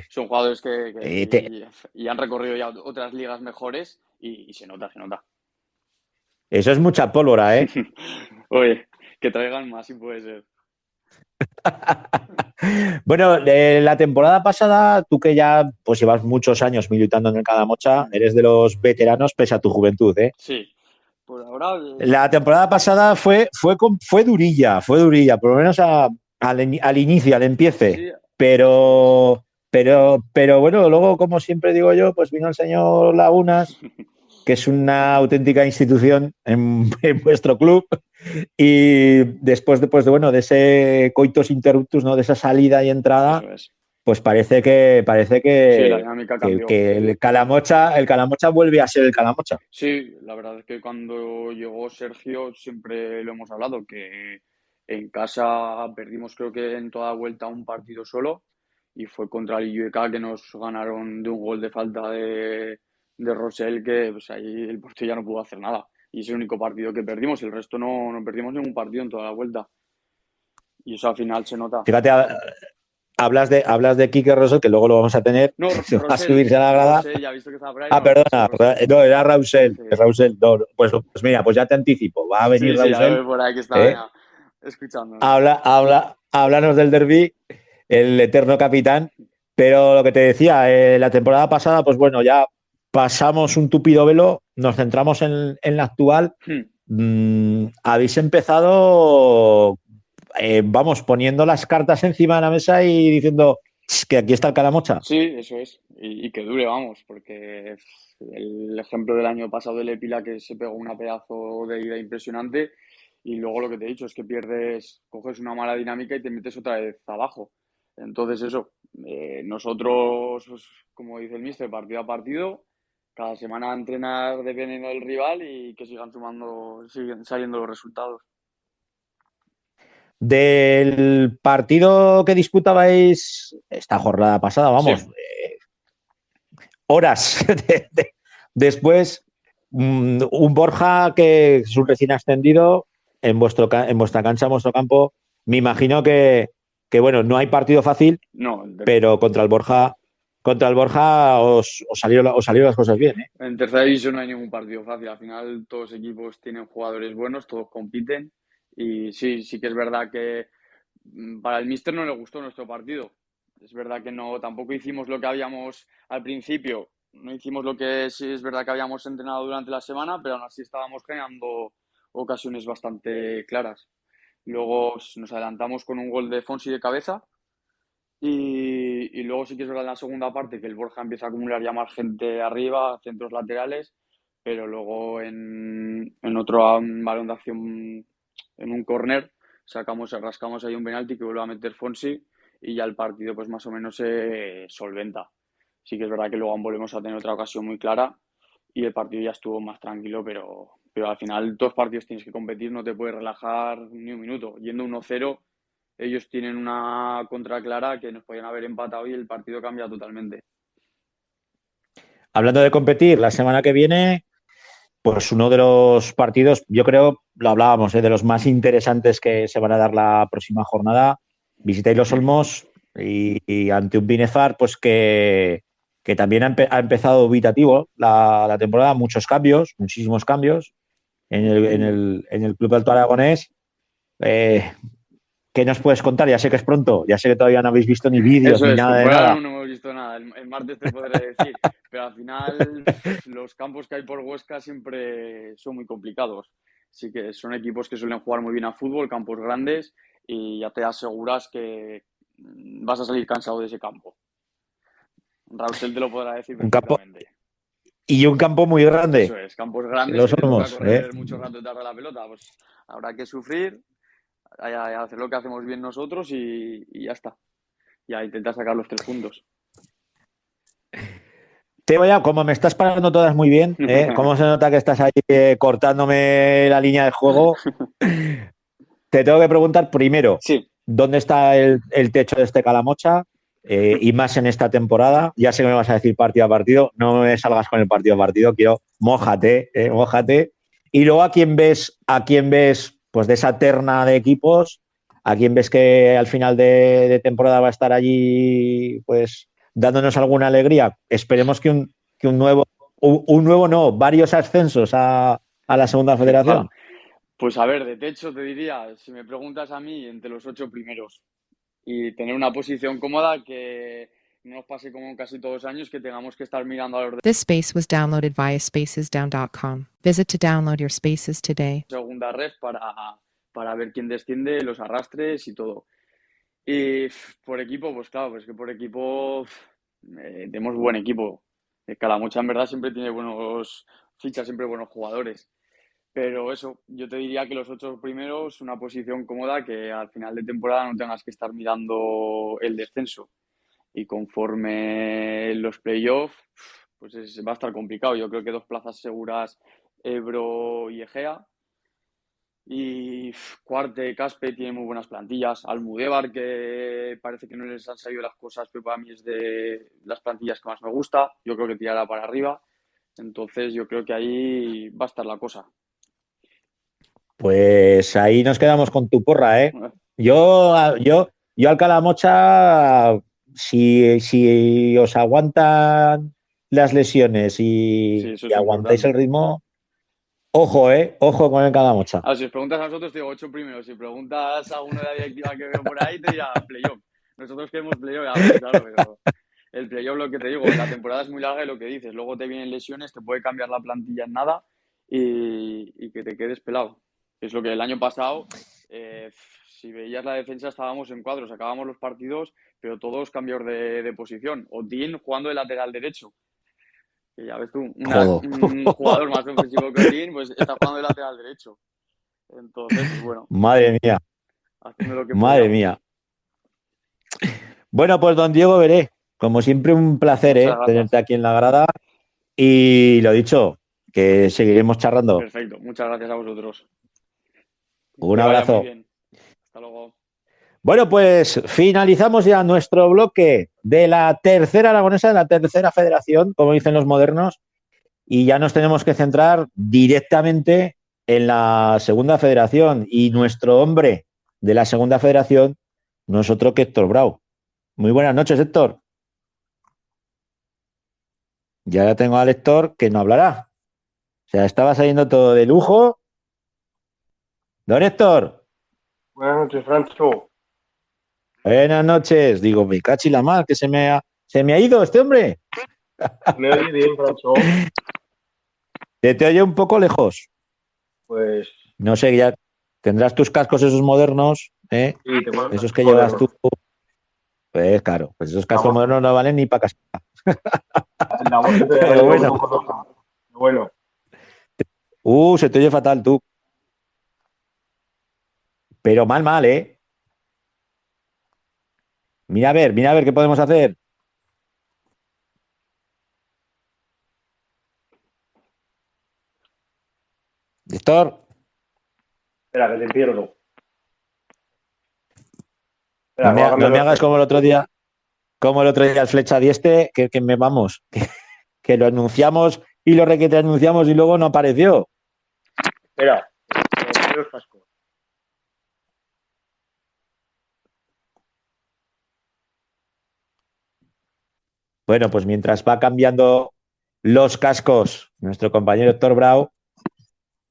son jugadores te- y han recorrido ya otras ligas mejores y se nota, se nota. eso es mucha pólvora, ¿eh? Oye, que traigan más si puede ser. Bueno, la temporada pasada, tú que ya pues llevas muchos años militando en el Calamocha, eres de los veteranos pese a tu juventud, ¿eh? Sí, por ahora La temporada pasada fue durilla, por lo menos al inicio, al empiece. sí, Pero bueno, luego, como siempre digo yo, pues vino el señor Lagunas, que es una auténtica institución en vuestro club. Y después bueno, de ese coitus interruptus, ¿no? De esa salida y entrada, eso es. pues parece Sí, la dinámica cambió. que el Calamocha vuelve a ser el Calamocha. Sí, la verdad es que cuando llegó Sergio siempre lo hemos hablado, que en casa perdimos creo que en toda vuelta un partido solo y fue contra el IUEK que nos ganaron de un gol de falta de Rosell que pues, ahí el portero ya no pudo hacer nada. Y es el único partido que perdimos, el resto no perdimos ningún partido en toda la vuelta. Y eso al final se nota. Fíjate, hablas de Quique Rosell, que luego lo vamos a tener, No, se va a Rosell, subirse a la grada. Rosell, ya he visto que estaba por ahí. Ah, No, perdona, Rosell. no, era Rausel. Sí, Rausel, no, pues mira, pues ya te anticipo, va a venir sí, ya lo Rausel. veo por ahí que está ya escuchándonos. Háblanos del derbi, el eterno capitán. Pero lo que te decía, la temporada pasada, pues bueno, ya pasamos un tupido velo, nos centramos en la actual. Habéis empezado, vamos, poniendo las cartas encima de la mesa y diciendo que aquí está el Calamocha. Sí, eso es. Y que dure, vamos, porque el ejemplo del año pasado del Epila que se pegó una pedazo de ida impresionante y luego lo que te he dicho es que pierdes, coges una mala dinámica y te metes otra vez abajo. Entonces eso, nosotros, pues, como dice el míster, partido a partido, cada semana a entrenar dependiendo del rival y que siguen saliendo los resultados. Del partido que disputabais esta jornada pasada, vamos, Sí. Horas después, un Borja que es un recién ascendido en vuestra cancha, en vuestro campo. Me imagino que bueno, no hay partido fácil, No, pero contra el Borja os salieron las cosas bien, ¿eh? en tercera división no hay ningún partido fácil. Al final todos los equipos tienen jugadores buenos, todos compiten. Y sí que es verdad que para el míster no le gustó nuestro partido. Es verdad que no, tampoco hicimos lo que habíamos al principio. No hicimos lo que sí es verdad que habíamos entrenado durante la semana, pero aún así estábamos generando ocasiones bastante claras. Luego nos adelantamos con un gol de Fonsi de cabeza. Y luego sí que es verdad en la segunda parte que el Borja empieza a acumular ya más gente arriba, centros laterales, pero luego en otro balón de acción, en un córner, rascamos ahí un penalti que vuelve a meter Fonsi y ya el partido pues más o menos se solventa. Sí que es verdad que luego volvemos a tener otra ocasión muy clara y el partido ya estuvo más tranquilo, pero al final todos los partidos tienes que competir, no te puedes relajar ni un minuto. Yendo 1-0 ellos tienen una contra clara que nos podían haber empatado y el partido cambia totalmente. Hablando de competir, la semana que viene, pues uno de los partidos, yo creo, lo hablábamos, de los más interesantes que se van a dar la próxima jornada. Visitáis los Olmos y ante un Binefar, pues que también ha empezado dubitativo la temporada, muchos cambios, muchísimos cambios en el Club Alto Aragonés. ¿Qué nos puedes contar? Ya sé que es pronto, ya sé que todavía no habéis visto ni vídeos Eso ni es, nada de por ahora nada. no hemos visto nada. El martes te podré decir, pero al final los campos que hay por Huesca siempre son muy complicados. sí que son equipos que suelen jugar muy bien a fútbol, campos grandes, y ya te aseguras que vas a salir cansado de ese campo. Rausel te lo podrá decir Un campo perfectamente. y un campo muy grande. Eso es, campos grandes Lo que te toca somos, correr mucho rato detrás de la pelota, pues habrá que sufrir, hacer lo que hacemos bien nosotros y ya está. Ya intentar sacar los 3 puntos. Te voy a, como me estás parando todas muy bien, cómo se nota que estás ahí cortándome la línea de juego. Te tengo que preguntar primero, Sí, ¿dónde está el techo de este Calamocha? Y más en esta temporada. Ya sé que me vas a decir partido a partido. No me salgas con el partido a partido. Quiero, mójate, mójate. Y luego a quién ves, pues de esa terna de equipos, a quién ves que al final de temporada va a estar allí, pues dándonos alguna alegría. Esperemos que un nuevo no, varios ascensos a la segunda federación. pues a ver, de techo te diría, si me preguntas a mí, entre los 8 primeros. Y tener una posición cómoda que no nos pase como en casi todos los años que tengamos que estar mirando a los de This space was downloaded via spacesdown.com. Visit to download your spaces today. segunda red para ver quién desciende, los arrastres y todo. Y por equipo, pues claro, pues que por equipo tenemos buen equipo. Calamocha en verdad siempre tiene buenos fichas, siempre buenos jugadores. Pero eso, yo te diría que los 8 primeros, una posición cómoda que al final de temporada no tengas que estar mirando el descenso. Y conforme los playoffs, pues va a estar complicado. Yo creo que 2 plazas seguras, Ebro y Egea. Y Cuarte, Caspe tiene muy buenas plantillas. Almudévar, que parece que no les han salido las cosas, pero para mí es de las plantillas que más me gusta. Yo creo que tirará para arriba. Entonces yo creo que ahí va a estar la cosa. Pues ahí nos quedamos con tu porra, ¿eh? Yo al Calamocha, si os aguantan las lesiones Sí, y eso es aguantáis importante. el ritmo, ojo, ojo con el Calamocha. Si os preguntas a nosotros, te digo 8 primeros. Si preguntas a uno de la directiva que veo por ahí, te dirá playoff. Nosotros queremos playoff, a ver, claro, pero el playoff, lo que te digo, la temporada es muy larga y lo que dices, luego te vienen lesiones, te puede cambiar la plantilla en nada y que te quedes pelado. Es lo que el año pasado, si veías la defensa, estábamos en cuadros, acabamos los partidos, pero todos cambios de posición. Odín jugando de lateral derecho. Que ya ves tú, Jodo. un jugador más ofensivo que Odín, pues está jugando de lateral derecho. Entonces, pues bueno, Madre mía, haciendo lo que madre podíamos. mía. Bueno, pues don Diego Veré, como siempre un placer, Muchas gracias. tenerte aquí en la grada. Y lo dicho, que seguiremos charlando. Perfecto, muchas gracias a vosotros. Un Que vaya muy abrazo. bien. Hasta luego. Bueno, pues finalizamos ya nuestro bloque de la tercera aragonesa, de la tercera federación, como dicen los modernos, y ya nos tenemos que centrar directamente en la segunda federación. Y nuestro hombre de la segunda federación no es otro que Héctor Brau. Muy buenas noches, Héctor. Ya tengo al Héctor que no hablará. O sea, estaba saliendo todo de lujo. Don Héctor. Buenas noches, Francho. Buenas noches. Digo, me cachi la mar, que se me ha ido este hombre. ¿Me oye bien, Francho? Te oye un poco lejos. Pues No sé, ya tendrás tus cascos esos modernos, ¿eh? sí, te mando Esos que llevas tú. Pues claro, pues esos cascos modernos no valen ni para casa. La voz te Pero bueno. un poco roja. Bueno. Se te oye fatal tú. Pero mal, ¿eh? Mira a ver qué podemos hacer. Héctor. Espera, que te pierdo. Espera, No me hagas como el otro día el flecha diestre, que me vamos, que lo anunciamos y lo requete anunciamos y luego no apareció. Espera, los cascos. Bueno, pues mientras va cambiando los cascos nuestro compañero Héctor Brau,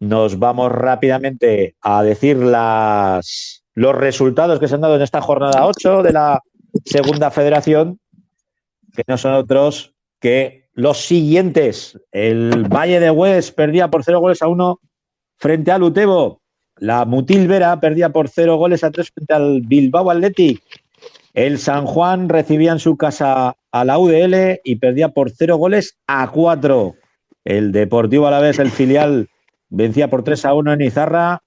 nos vamos rápidamente a decir los resultados que se han dado en esta jornada 8 de la segunda federación, que no son otros que los siguientes. El Valle de Hues perdía por 0-1 frente al Utebo. La Mutil Vera perdía por 0-3 frente al Bilbao Athletic. El San Juan recibía en su casa a la UDL y perdía por 0-4. El Deportivo Alavés, el filial, vencía por 3-1 en Izarra.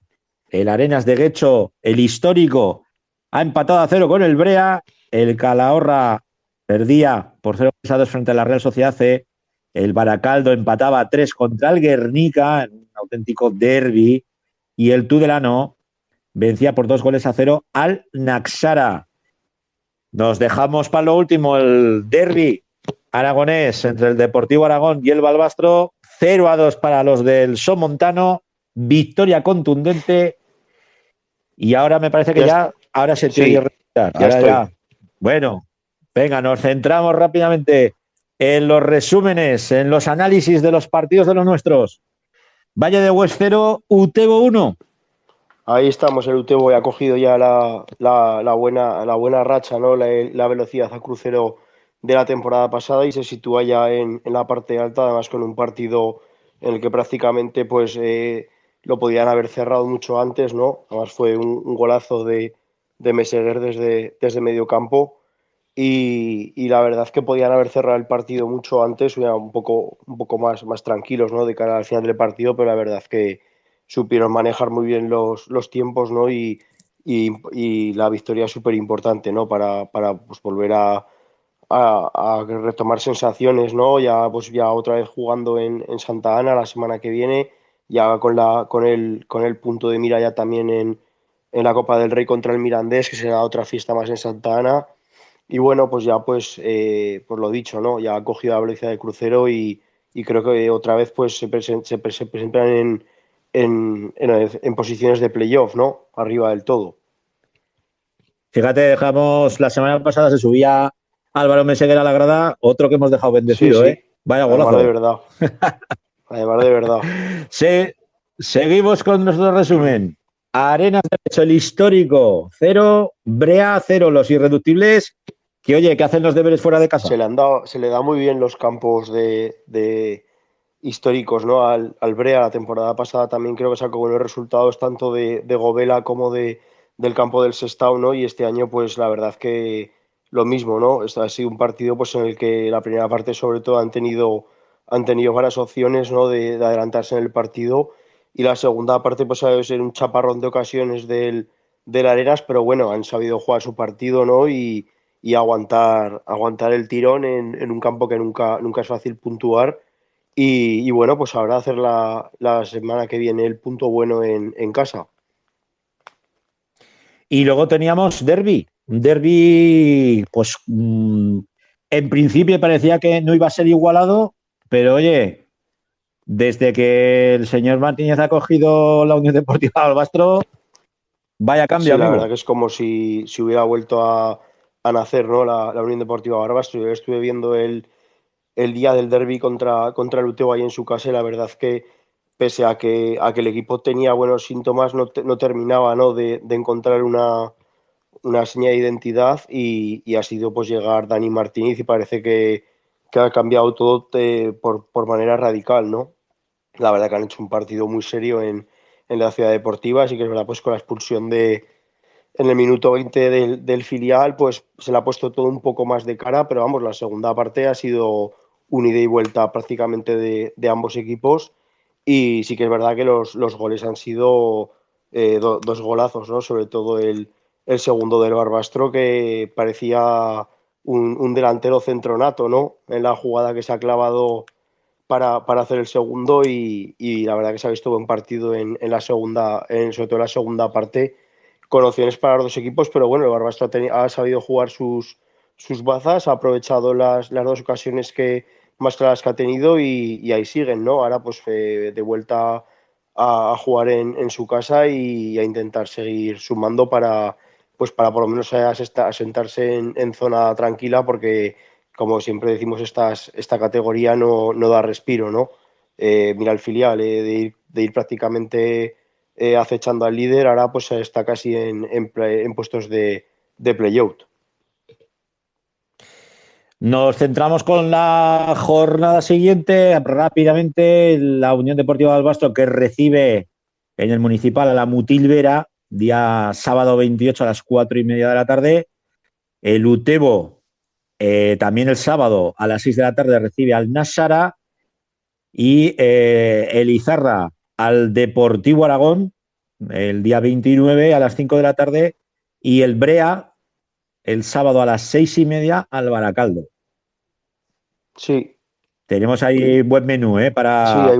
El Arenas de Guecho, el histórico, ha empatado a 0 con el Brea. El Calahorra perdía por 0-2 frente a la Real Sociedad C. El Baracaldo empataba a 3 contra el Guernica, en un auténtico derbi. Y el Tudelano vencía por 2-0 al Naxara. Nos dejamos para lo último el derbi aragonés entre el Deportivo Aragón y el Balbastro. 0-2 para los del Somontano. Victoria contundente. Y ahora me parece que ahora se te oye respirar. Ahora ya. Bueno, venga, nos centramos rápidamente en los resúmenes, en los análisis de los partidos de los nuestros. Valle de Hues 0, Utebo 1. Ahí estamos, el Utebo ha cogido ya la buena racha, ¿no? La velocidad a crucero de la temporada pasada y se sitúa ya en la parte alta, además con un partido en el que prácticamente pues lo podían haber cerrado mucho antes, ¿no? Además fue un golazo de Meseguer desde medio campo y la verdad es que podían haber cerrado el partido mucho antes, ya un poco más tranquilos, ¿no? De cara al final del partido, pero la verdad es que supieron manejar muy bien los tiempos, ¿no? Y la victoria es súper importante, ¿no? Para pues, volver a retomar sensaciones, ¿no? Ya otra vez jugando en Santa Ana la semana que viene, ya con el punto de mira ya también en la Copa del Rey contra el Mirandés, que será otra fiesta más en Santa Ana. Y bueno, pues ya pues lo dicho, ¿no? Ya ha cogido la velocidad de crucero y creo que otra vez pues se presentan en posiciones de playoff, ¿no? Arriba del todo. Fíjate, dejamos la semana pasada se subía Álvaro Meseguer a la grada, otro que hemos dejado bendecido, Sí. Vaya golazo. Además de verdad. Además de verdad. Seguimos con nuestro resumen. Arenas de Guecho, el histórico 0, Brea 0, los irreductibles. Que oye, que hacen los deberes fuera de casa. Se le da muy bien los campos de históricos, ¿no? Al Brea la temporada pasada también creo que sacó buenos resultados tanto de Gobela como del campo del Sestao, ¿no? Y este año pues la verdad que lo mismo, ¿no? Este ha sido un partido pues en el que la primera parte sobre todo han tenido varias opciones, ¿no? De adelantarse en el partido y la segunda parte pues ha ser un chaparrón de ocasiones del Arenas, pero bueno, han sabido jugar su partido, ¿no? Y aguantar el tirón en un campo que nunca es fácil puntuar. Y bueno, pues ahora hacer la semana que viene el punto bueno en casa. Y luego teníamos derbi. Un derbi, pues en principio parecía que no iba a ser igualado, pero oye, desde que el señor Martínez ha cogido la Unión Deportiva Albastro, vaya cambio, Sí, la amigo. verdad que es como si hubiera vuelto a nacer, ¿no? La Unión Deportiva Barbastro. Yo estuve viendo el día del derbi contra el Utebo ahí en su casa y la verdad que pese a que el equipo tenía buenos síntomas, no terminaba, ¿no? de encontrar una seña de identidad y ha sido pues llegar Dani Martínez y parece que ha cambiado todo por manera radical, ¿no? La verdad que han hecho un partido muy serio en la Ciudad Deportiva, así que es verdad pues con la expulsión en el minuto 20 del filial, pues se le ha puesto todo un poco más de cara, pero vamos, la segunda parte ha sido un ida y vuelta prácticamente de ambos equipos y sí que es verdad que los goles han sido dos golazos, ¿no? Sobre todo el segundo del Barbastro, que parecía un delantero centronato, ¿no? En la jugada que se ha clavado para hacer el segundo y la verdad que se ha visto buen partido en la segunda, sobre todo en la segunda parte, con opciones para los dos equipos, pero bueno, el Barbastro ha sabido jugar sus bazas, ha aprovechado las dos ocasiones más claras que ha tenido y ahí siguen, ¿no? Ahora pues de vuelta a jugar en su casa y a intentar seguir sumando para por lo menos asentarse en zona tranquila porque como siempre decimos, esta categoría no da respiro, ¿no? Mira el filial, de ir prácticamente acechando al líder, ahora pues está casi en puestos de play-out. Nos centramos con la jornada siguiente. Rápidamente, la Unión Deportiva Albastro que recibe en el Municipal a la Mutilvera, día sábado 28 a las 4:30 de la tarde. El Utebo, también el sábado a las 6 de la tarde, recibe al Nássara. Y el Izarra al Deportivo Aragón, el día 29 a las 5 de la tarde. Y el Brea, el sábado a las 6:30 al Baracaldo. Sí, Tenemos ahí buen menú, sí, para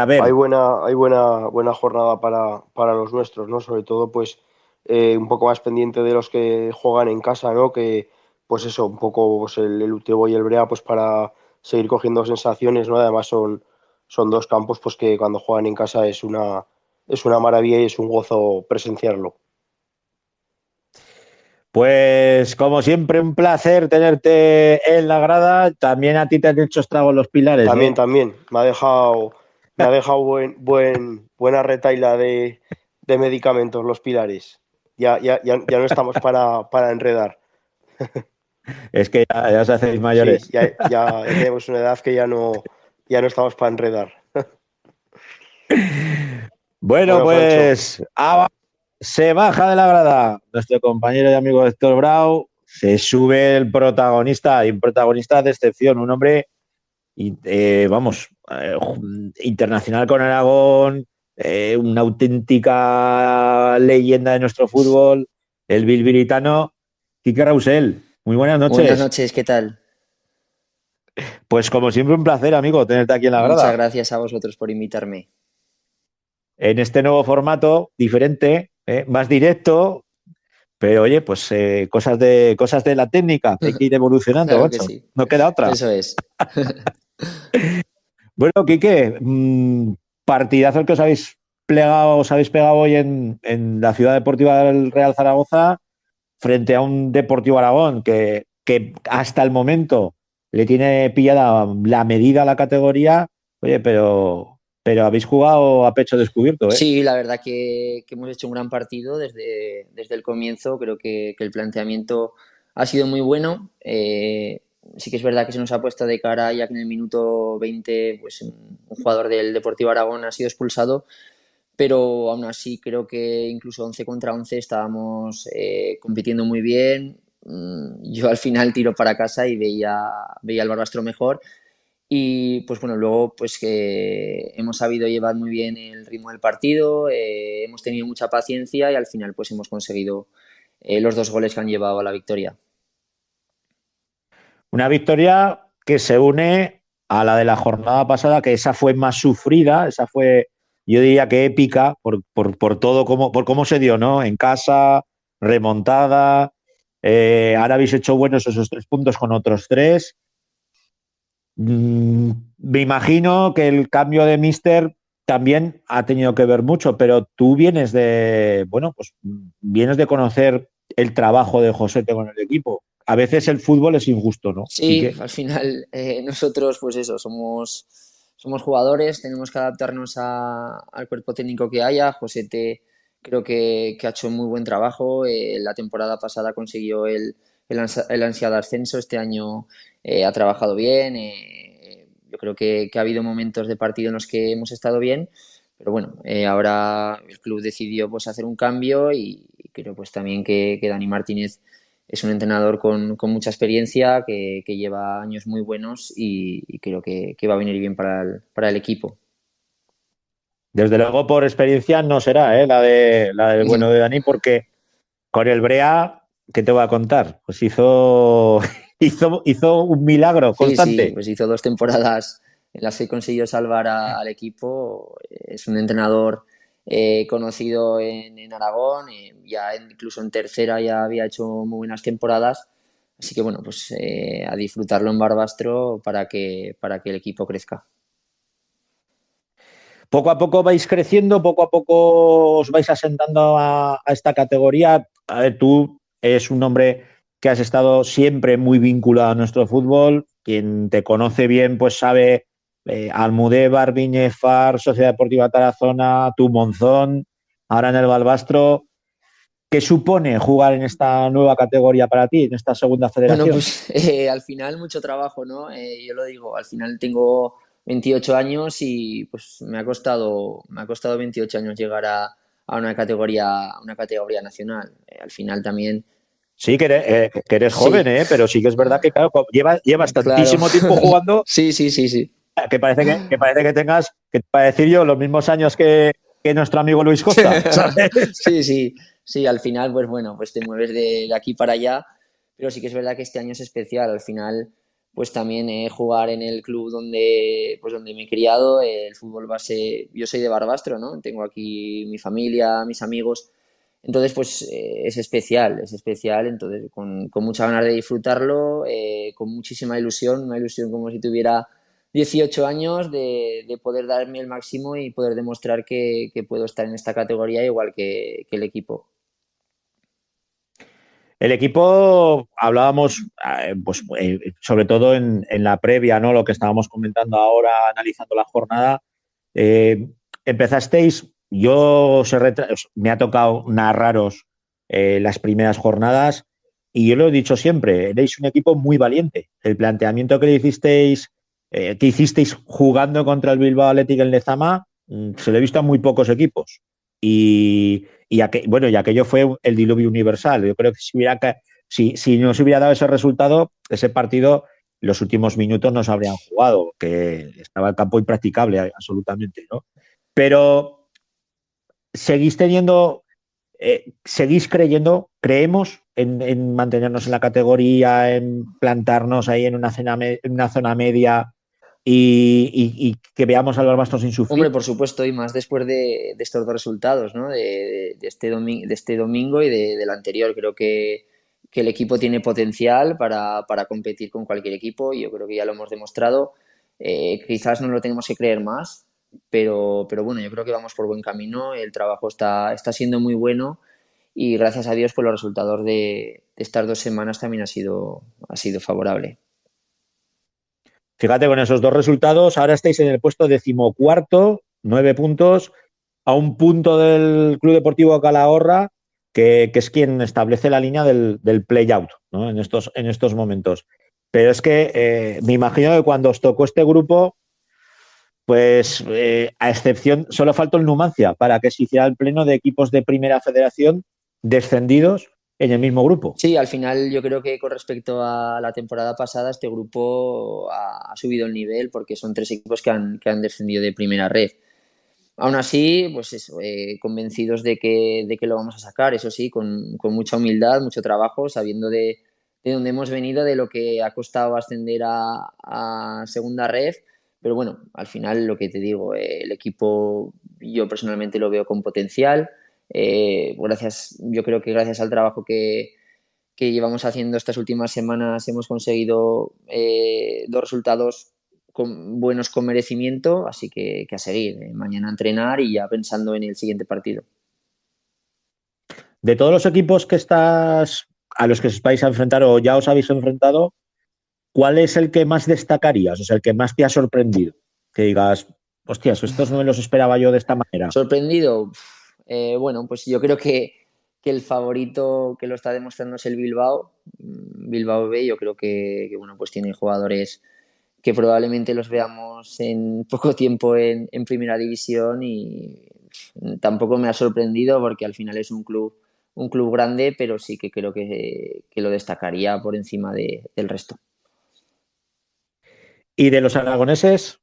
ver. hay buena jornada para los nuestros, ¿no? Sobre todo, pues, un poco más pendiente de los que juegan en casa, ¿no? Que, pues eso, un poco pues, el Utebo y el Brea, pues para seguir cogiendo sensaciones, ¿no? Además son dos campos, pues que cuando juegan en casa es una maravilla y es un gozo presenciarlo. Pues como siempre, un placer tenerte en la grada. También a ti te han hecho estragos los pilares, ¿eh? También, me ha dejado buena retaila de medicamentos los pilares. Ya no estamos para enredar. Es que ya os hacéis Sí, mayores. ya tenemos una edad que ya no estamos para enredar. Bueno, Bueno, Francho, pues se baja de la grada nuestro compañero y amigo Héctor Brau, se sube el protagonista, y un protagonista de excepción, un hombre, internacional con Aragón, una auténtica leyenda de nuestro fútbol, el bilbilitano, Quique Rausel. Muy buenas Buenas noches. noches, ¿qué tal? Pues como siempre, un placer, amigo, tenerte aquí en la Muchas grada. gracias a vosotros por invitarme. En este nuevo formato, diferente, más directo, pero oye, pues cosas de la técnica, hay que ir evolucionando, Claro que macho. sí, No queda otra. eso es. Bueno, Quique, partidazo el que os habéis pegado hoy en la Ciudad Deportiva del Real Zaragoza frente a un Deportivo Aragón que hasta el momento le tiene pillada la medida a la categoría. Oye, pero habéis jugado a pecho descubierto, ¿eh? Sí, la verdad que hemos hecho un gran partido desde el comienzo. Creo que el planteamiento ha sido muy bueno. Sí que es verdad que se nos ha puesto de cara ya que en el minuto 20 pues, un jugador del Deportivo Aragón ha sido expulsado, pero aún así creo que incluso 11 contra 11 estábamos compitiendo muy bien. Yo al final tiro para casa y veía al Barbastro mejor. Y pues bueno, luego pues que hemos sabido llevar muy bien el ritmo del partido, hemos tenido mucha paciencia y al final pues hemos conseguido los 2 goles que han llevado a la victoria. Una victoria que se une a la de la jornada pasada, que esa fue más sufrida, esa fue, yo diría que épica, por todo, por cómo se dio, ¿no? En casa, remontada. Ahora habéis hecho buenos esos 3 puntos con otros 3. Me imagino que el cambio de Mister también ha tenido que ver mucho, pero tú vienes de conocer el trabajo de Josete con el equipo. A veces el fútbol es injusto, ¿no? Sí, al final nosotros pues eso, somos jugadores, tenemos que adaptarnos al cuerpo técnico que haya. Josete creo que ha hecho muy buen trabajo. La temporada pasada consiguió el ansiado ascenso, este año ha trabajado bien. Yo creo que ha habido momentos de partido en los que hemos estado bien, pero bueno, ahora el club decidió pues hacer un cambio y creo pues también que Dani Martínez es un entrenador con mucha experiencia, que lleva años muy buenos y creo que va a venir bien para el equipo. Desde luego, por experiencia, no será la del bueno de Dani, porque con el Brea, ¿qué te voy a contar? Pues hizo un milagro Sí, constante. pues hizo 2 temporadas en las que consiguió salvar al equipo. Es un entrenador conocido en Aragón, ya incluso en tercera ya había hecho muy buenas temporadas. Así que bueno, pues a disfrutarlo en Barbastro para que el equipo crezca. Poco a poco vais creciendo, poco a poco os vais asentando a esta categoría. A ver, tú eres un hombre que has estado siempre muy vinculado a nuestro fútbol. Quien te conoce bien, pues sabe Almudévar, Viñefar, Sociedad Deportiva Tarazona, tu Monzón, ahora en el Balbastro. ¿Qué supone jugar en esta nueva categoría para ti, en esta segunda Bueno, federación? pues al final mucho trabajo, ¿no? Yo lo digo, al final tengo 28 años y pues me ha costado 28 años llegar a una categoría nacional. Al final también, Sí, que eres joven, sí, pero sí que es verdad que claro, llevas claro, tantísimo tiempo jugando sí, sí, sí, sí. que parece que tengas, que para decir yo, los mismos años que nuestro amigo Luis Costa, ¿sabes? Sí, sí, sí, al final, pues bueno, pues te mueves de aquí para allá, pero sí que es verdad que este año es especial. Al final, pues también jugar en el club donde me he criado, el fútbol base, yo soy de Barbastro, ¿no? Tengo aquí mi familia, mis amigos, entonces pues es especial, entonces con muchas ganas de disfrutarlo, con muchísima ilusión, una ilusión como si tuviera 18 años de poder darme el máximo y poder demostrar que puedo estar en esta categoría igual que el equipo. El equipo, hablábamos, pues, sobre todo en la previa, ¿no? Lo que estábamos comentando ahora, analizando la jornada. Empezasteis, me ha tocado narraros las primeras jornadas y yo lo he dicho siempre, erais un equipo muy valiente. El planteamiento que hicisteis jugando contra el Bilbao Athletic en Lezama, se lo he visto a muy pocos equipos. Bueno, y aquello fue el diluvio universal. Yo creo que si no se hubiera dado ese resultado, ese partido, los últimos minutos no se habrían jugado, que estaba el campo impracticable absolutamente, ¿no? Pero seguís teniendo, seguís creyendo, creemos en mantenernos en la categoría, en plantarnos ahí en una zona media y que veamos al Barbastro sin Hombre, sufrir. por supuesto, y más después de estos dos resultados, ¿no? De este domingo y del anterior. Creo que el equipo tiene potencial para competir con cualquier equipo y yo creo que ya lo hemos demostrado. Quizás no lo tenemos que creer más, pero bueno, yo creo que vamos por buen camino. El trabajo está siendo muy bueno y gracias a Dios, pues los resultados de estas 2 semanas también ha sido favorable. Fíjate, con esos dos resultados, ahora estáis en el puesto 14, 9 puntos, a un punto del Club Deportivo Calahorra, que es quien establece la línea del play-out, ¿no? En estos momentos. Pero es que me imagino que cuando os tocó este grupo, pues a excepción, solo faltó el Numancia para que se hiciera el pleno de equipos de Primera Federación descendidos en el mismo grupo. Sí, al final yo creo que con respecto a la temporada pasada, este grupo ha subido el nivel porque son 3 equipos que han descendido de primera red. Aún así, pues eso, convencidos de que lo vamos a sacar, eso sí, con mucha humildad, mucho trabajo, sabiendo de dónde hemos venido, de lo que ha costado ascender a segunda red. Pero bueno, al final lo que te digo, el equipo yo personalmente lo veo con potencial. Yo creo que gracias al trabajo que llevamos haciendo estas últimas semanas hemos conseguido dos resultados buenos con merecimiento, así que a seguir. Mañana a entrenar y ya pensando en el siguiente partido. De todos los equipos a los que os vais a enfrentar o ya os habéis enfrentado, ¿cuál es el que más destacarías? O sea, el que más te ha sorprendido. Que digas, hostias, estos no me los esperaba yo de esta manera. ¿Sorprendido? Bueno, pues yo creo que el favorito que lo está demostrando es el Bilbao. Bilbao B, yo creo que bueno, pues tiene jugadores que probablemente los veamos en poco tiempo en primera división y tampoco me ha sorprendido porque al final es un club grande, pero sí que creo que lo destacaría por encima del resto. Y de los aragoneses,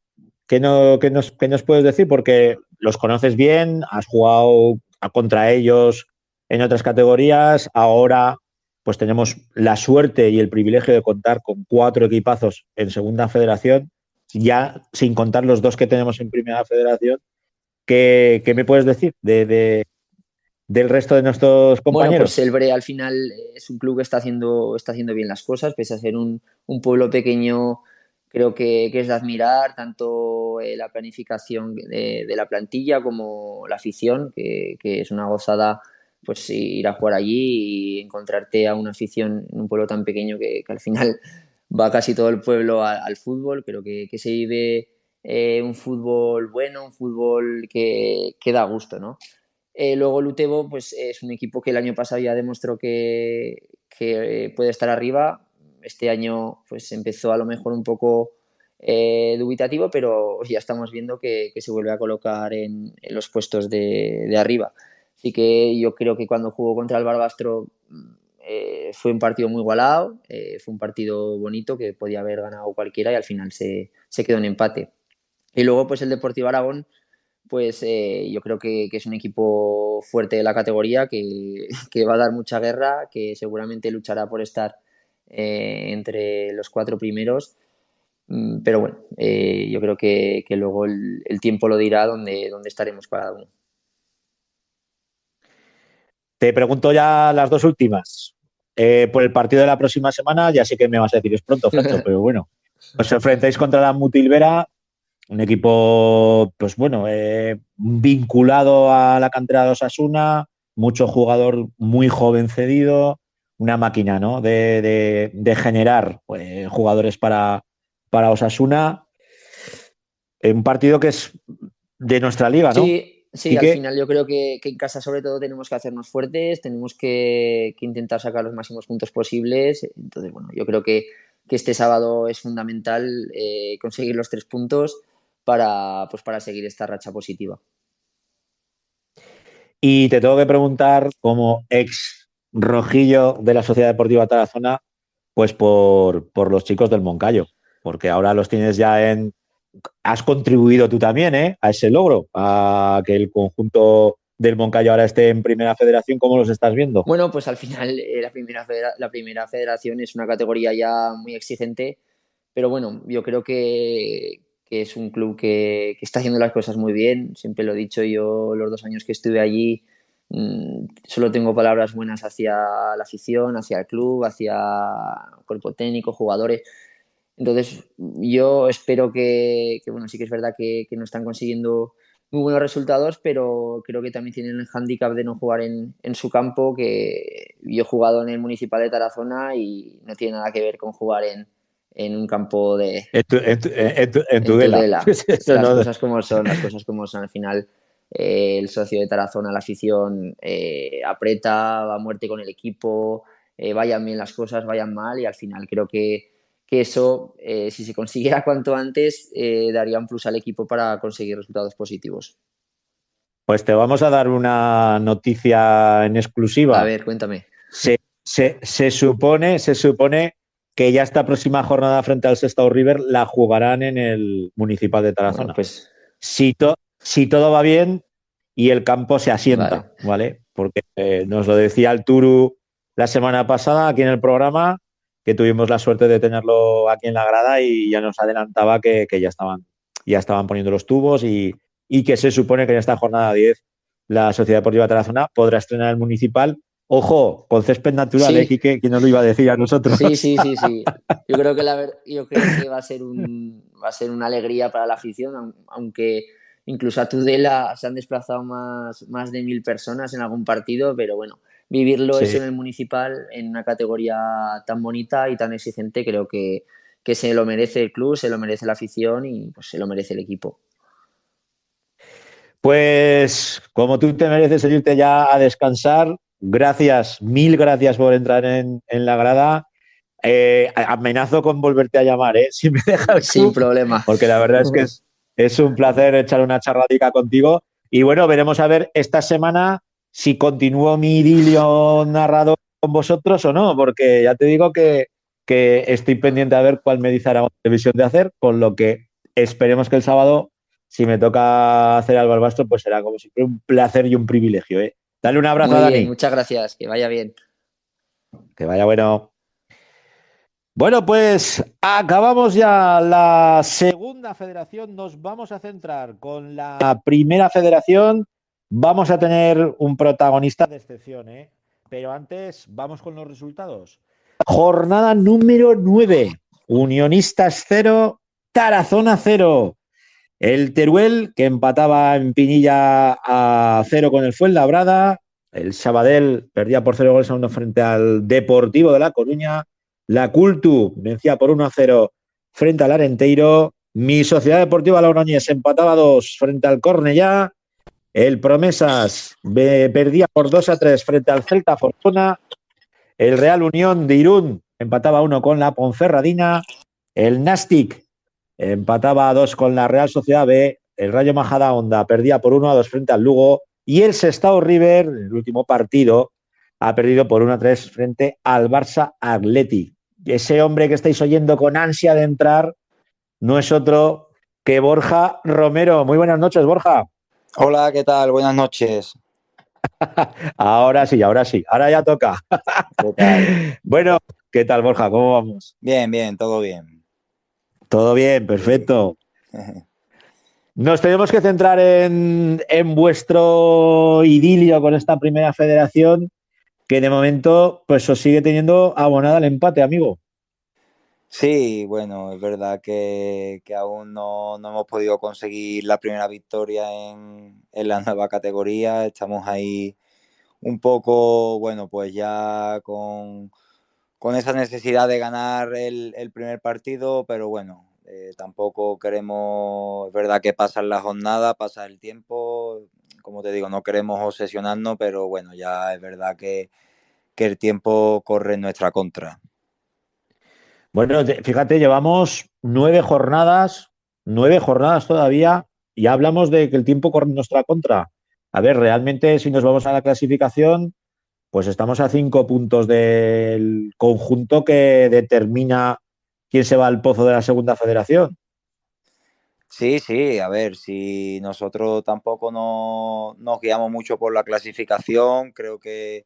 ¿qué nos puedes decir? Porque los conoces bien, has jugado contra ellos en otras categorías, ahora pues tenemos la suerte y el privilegio de contar con 4 equipazos en Segunda Federación, ya sin contar los 2 que tenemos en Primera Federación. ¿Qué me puedes decir del resto de nuestros Bueno, pues compañeros? el Bre al final es un club que está haciendo bien las cosas, pese a ser un pueblo pequeño, creo que es de admirar tanto la planificación de la plantilla como la afición, que es una gozada pues ir a jugar allí y encontrarte a una afición en un pueblo tan pequeño que al final va casi todo el pueblo al fútbol. Creo que se vive un fútbol bueno, un fútbol que da gusto, ¿no? Luego el Utebo pues, es un equipo que el año pasado ya demostró que puede estar arriba. Este año pues empezó a lo mejor un poco dubitativo, pero ya estamos viendo que se vuelve a colocar en los puestos de arriba. Así que yo creo que cuando jugó contra el Barbastro fue un partido muy igualado, fue un partido bonito que podía haber ganado cualquiera y al final se quedó en empate. Y luego pues el Deportivo Aragón, pues yo creo que es un equipo fuerte de la categoría, que va a dar mucha guerra, que seguramente luchará por estar entre los 4 primeros. Pero bueno, yo creo que luego el tiempo lo dirá dónde estaremos cada uno. Te pregunto ya las dos últimas. Por el partido de la próxima semana, ya sé que me vas a decir es pronto, Francho, pero bueno. Os enfrentáis contra la Mutilvera, un equipo, pues bueno, vinculado a la cantera de Osasuna, mucho jugador muy joven cedido, una máquina, ¿no? De generar jugadores para Osasuna. Un partido que es de nuestra liga, ¿no? Sí, al final yo creo que en casa sobre todo tenemos que hacernos fuertes, tenemos que intentar sacar los máximos puntos posibles. Entonces, bueno, yo creo que este sábado es fundamental conseguir los 3 puntos para seguir esta racha positiva. Y te tengo que preguntar, como ex rojillo de la Sociedad Deportiva Tarazona, pues por los chicos del Moncayo, porque ahora los tienes ya en... Has contribuido tú también a ese logro, a que el conjunto del Moncayo ahora esté en Primera Federación. ¿Cómo los estás viendo? Bueno, pues al final la primera Federación es una categoría ya muy exigente, pero bueno, yo creo que es un club que está haciendo las cosas muy bien. Siempre lo he dicho yo, los 2 años que estuve allí, solo tengo palabras buenas hacia la afición, hacia el club, hacia el cuerpo técnico, jugadores. Entonces, yo espero que bueno, sí que es verdad que no están consiguiendo muy buenos resultados, pero creo que también tienen el hándicap de no jugar en su campo, que yo he jugado en el Municipal de Tarazona y no tiene nada que ver con jugar en un campo de... En Tudela. Cosas como son, las cosas como son. Al final, el socio de Tarazona, la afición, aprieta, va a muerte con el equipo, vayan bien las cosas, vayan mal, y al final creo que eso, si se consiguiera cuanto antes, daría un plus al equipo para conseguir resultados positivos. Pues te vamos a dar una noticia en exclusiva. A ver, cuéntame. Se supone que ya esta próxima jornada frente al Sestao River la jugarán en el Municipal de Tarazona. Bueno, pues... si todo va bien y el campo se asienta, ¿vale? Porque nos lo decía el Turu la semana pasada aquí en el programa, que tuvimos la suerte de tenerlo aquí en la grada, y ya nos adelantaba que ya estaban poniendo los tubos y que se supone que en esta jornada 10 la Sociedad Deportiva Tarazona podrá estrenar el Municipal. Ojo, con césped natural, Sí. Quique, ¿quién nos lo iba a decir a nosotros? Sí. Yo creo que va a ser una alegría para la afición, aunque incluso a Tudela se han desplazado más de 1.000 personas en algún partido, pero bueno, vivirlo eso en el Municipal, en una categoría tan bonita y tan exigente, creo que se lo merece el club, se lo merece la afición y pues se lo merece el equipo. Pues como tú te mereces irte ya a descansar, gracias, 1000 gracias por entrar en la grada. Amenazo con volverte a llamar, si me dejas. Sin problema. Porque la verdad es que es un placer echar una charladica contigo. Y bueno, veremos a ver esta semana si continúo mi idilio narrador con vosotros o no, porque ya te digo que estoy pendiente a ver cuál me dice Aragón Televisión de hacer, con lo que esperemos que el sábado, si me toca hacer al Barbastro, pues será como siempre un placer y un privilegio. Dale un abrazo a Dani. Muy bien, muchas gracias, que vaya bien. Que vaya bueno. Bueno, pues acabamos ya la segunda federación, nos vamos a centrar con la primera federación. Vamos a tener un protagonista de excepción, pero antes vamos con los resultados. Jornada número 9, Unionistas 0, Tarazona 0. El Teruel, que empataba en Pinilla a 0 con el Fuenlabrada. El Sabadell perdía por 0-1 frente al Deportivo de La Coruña. La Cultu vencía por 1-0 frente al Arenteiro. Mi Sociedad Deportiva Logroñés empataba 2 frente al Cornellá. El Promesas perdía por 2-3 frente al Celta Fortuna. El Real Unión de Irún empataba 1 con la Ponferradina. El Nastic empataba a 2 con la Real Sociedad B, el Rayo Majadahonda perdía por 1-2 frente al Lugo y el Sestao River, en el último partido, ha perdido por 1-3 frente al Barça Athletic. Ese hombre que estáis oyendo con ansia de entrar no es otro que Borja Romero. Muy buenas noches, Borja. Hola, ¿qué tal? Buenas noches. Ahora sí, ahora ya toca. ¿Qué tal? Bueno, ¿qué tal, Borja? ¿Cómo vamos? Bien, todo bien. Todo bien, perfecto. Nos tenemos que centrar en vuestro idilio con esta primera federación, que de momento pues os sigue teniendo abonada el empate, amigo. Sí, bueno, es verdad que aún no hemos podido conseguir la primera victoria en la nueva categoría. Estamos ahí un poco, bueno, pues ya con esa necesidad de ganar el primer partido, pero bueno, tampoco queremos, es verdad que pasan las jornadas, pasa el tiempo, como te digo, no queremos obsesionarnos, pero bueno, ya es verdad que el tiempo corre en nuestra contra. Bueno, fíjate, llevamos 9 jornadas todavía y hablamos de que el tiempo corre en nuestra contra. A ver, realmente si nos vamos a la clasificación, pues estamos a 5 puntos del conjunto que determina quién se va al pozo de la segunda federación. Sí, a ver, si nosotros tampoco nos guiamos mucho por la clasificación, creo que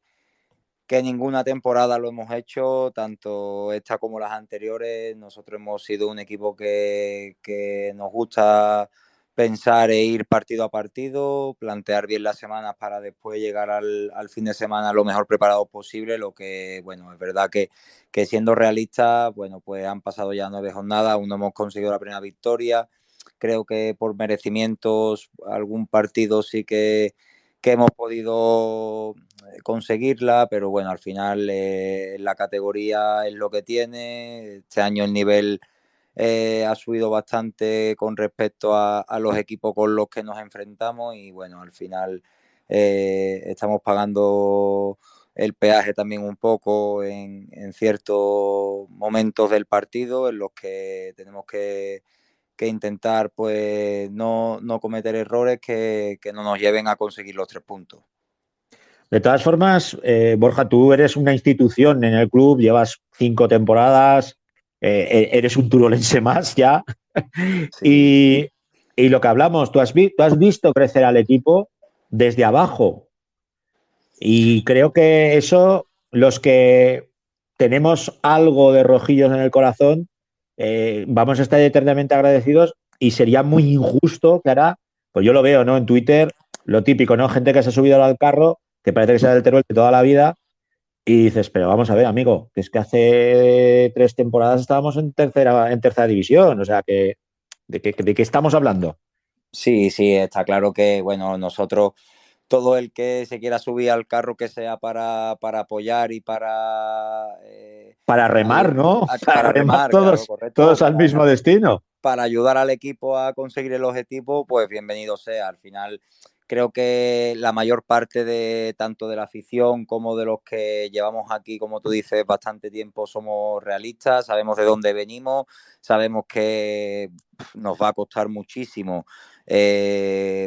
ninguna temporada lo hemos hecho, tanto esta como las anteriores. Nosotros hemos sido un equipo que nos gusta pensar e ir partido a partido, plantear bien las semanas para después llegar al fin de semana lo mejor preparado posible, lo que, bueno, es verdad que siendo realistas, bueno, pues han pasado ya 9 jornadas, aún no hemos conseguido la primera victoria. Creo que por merecimientos algún partido sí que hemos podido conseguirla, pero bueno, al final la categoría es lo que tiene. Este año el nivel ha subido bastante con respecto a los equipos con los que nos enfrentamos y bueno, al final estamos pagando el peaje también un poco en ciertos momentos del partido en los que tenemos que intentar pues no cometer errores que no nos lleven a conseguir los 3 puntos. De todas formas, Borja, tú eres una institución en el club, llevas 5 temporadas, eres un turolense más ya. Sí. Y lo que hablamos, tú has visto crecer al equipo desde abajo. Y creo que eso, los que tenemos algo de rojillos en el corazón, vamos a estar eternamente agradecidos y sería muy injusto que ahora, pues yo lo veo, ¿no? En Twitter, lo típico, ¿no? Gente que se ha subido al carro, que parece que sea del Teruel de toda la vida, y dices, pero vamos a ver, amigo, que es que hace 3 temporadas estábamos en tercera división, o sea, ¿de qué estamos hablando? Sí, está claro que, bueno, nosotros, todo el que se quiera subir al carro que sea para apoyar y Para remar, ¿no? Para para remar remar, claro, todos, correcto, todos al mismo destino. para ayudar al equipo a conseguir el objetivo, pues bienvenido sea. Al final, creo que la mayor parte de tanto de la afición como de los que llevamos aquí, como tú dices, bastante tiempo, somos realistas, sabemos de dónde venimos, sabemos que nos va a costar muchísimo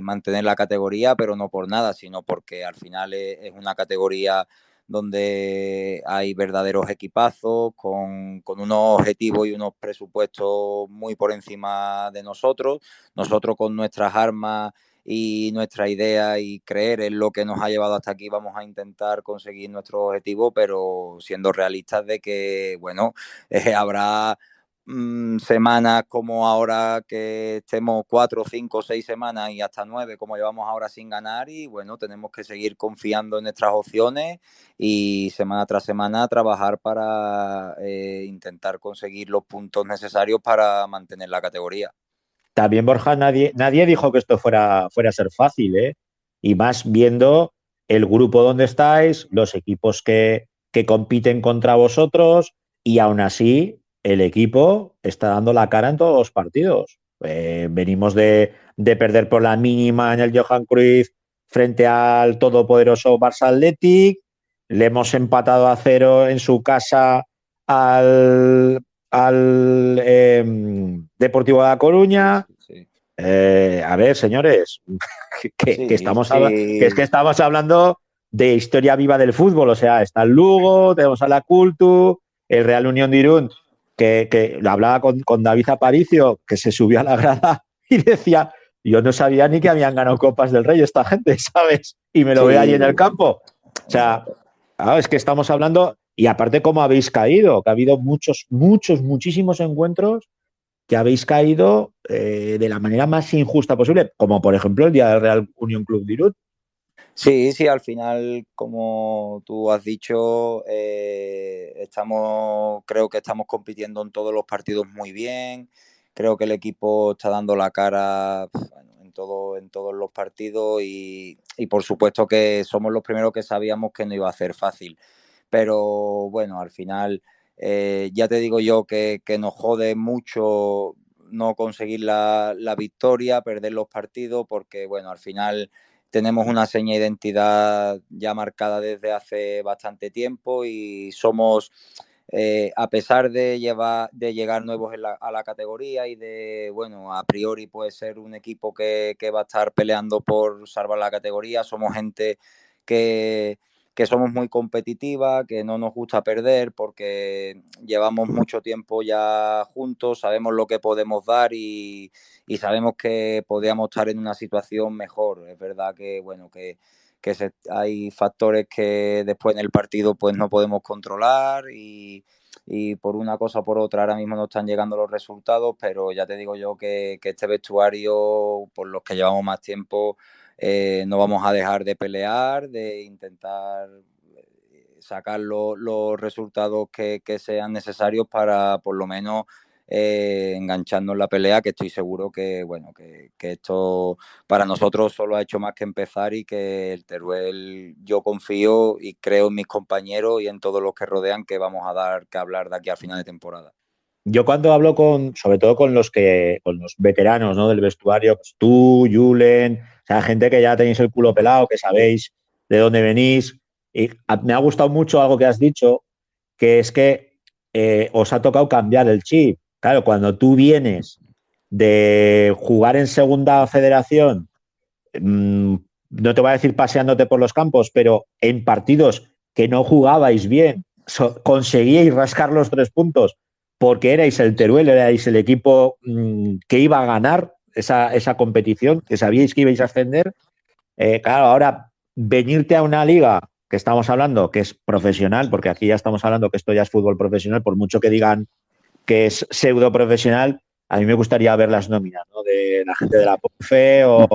mantener la categoría, pero no por nada, sino porque al final es una categoría donde hay verdaderos equipazos con unos objetivos y unos presupuestos muy por encima de nosotros. Nosotros con nuestras armas y nuestra idea y creer en lo que nos ha llevado hasta aquí vamos a intentar conseguir nuestro objetivo, pero siendo realistas de que, bueno, habrá semanas como ahora que estemos 4, 5, 6 semanas y hasta 9 como llevamos ahora sin ganar y bueno, tenemos que seguir confiando en nuestras opciones y semana tras semana trabajar para intentar conseguir los puntos necesarios para mantener la categoría. También, Borja, nadie dijo que esto fuera a ser fácil, ¿eh? Y más viendo el grupo donde estáis, los equipos que compiten contra vosotros, y aún así el equipo está dando la cara en todos los partidos. Venimos de perder por la mínima en el Johan Cruyff frente al todopoderoso Barça Athletic, le hemos empatado a 0 en su casa al Deportivo de La Coruña. Sí. A ver, señores, que Sí, estamos sí. que es que estamos hablando de historia viva del fútbol. O sea, está el Lugo, tenemos a la Cultu, el Real Unión de Irún, que lo hablaba con David Aparicio, que se subió a la grada y decía, yo no sabía ni que habían ganado Copas del Rey esta gente, ¿sabes? Y me lo veo allí en el campo. O sea, es que estamos hablando, y aparte cómo habéis caído, que ha habido muchísimos encuentros que habéis caído de la manera más injusta posible, como por ejemplo el día del Real Unión Club de Irún. Sí, al final, como tú has dicho, creo que estamos compitiendo en todos los partidos muy bien. Creo que el equipo está dando la cara en todos los partidos y por supuesto que somos los primeros que sabíamos que no iba a ser fácil. Pero bueno, al final ya te digo yo que nos jode mucho no conseguir la victoria, perder los partidos, porque bueno, al final tenemos una seña de identidad ya marcada desde hace bastante tiempo y somos, a pesar de llegar nuevos a la categoría y de, bueno, a priori puede ser un equipo que va a estar peleando por salvar la categoría, somos gente que somos muy competitiva, que no nos gusta perder porque llevamos mucho tiempo ya juntos, sabemos lo que podemos dar y sabemos que podríamos estar en una situación mejor. Es verdad que, bueno, hay factores que después en el partido pues no podemos controlar y por una cosa o por otra ahora mismo no están llegando los resultados, pero ya te digo yo que este vestuario, por los que llevamos más tiempo, no vamos a dejar de pelear, de intentar sacar los resultados que sean necesarios para por lo menos engancharnos en la pelea, que estoy seguro que bueno que esto para nosotros solo ha hecho más que empezar y que el Teruel, yo confío y creo en mis compañeros y en todos los que rodean que vamos a dar que hablar de aquí a final de temporada. Yo cuando hablo sobre todo con los veteranos, ¿no?, del vestuario, pues tú, Julen, o sea, gente que ya tenéis el culo pelado, que sabéis de dónde venís. Y me ha gustado mucho algo que has dicho, que es que os ha tocado cambiar el chip. Claro, cuando tú vienes de jugar en segunda federación, no te voy a decir paseándote por los campos, pero en partidos que no jugabais bien, conseguíais rascar los 3 puntos porque erais el Teruel, erais el equipo que iba a ganar esa competición, que sabíais que ibais a ascender. Claro, ahora venirte a una liga que estamos hablando que es profesional, porque aquí ya estamos hablando que esto ya es fútbol profesional, por mucho que digan que es pseudo profesional, a mí me gustaría ver las nóminas, ¿no?, de la gente de la Ponfe o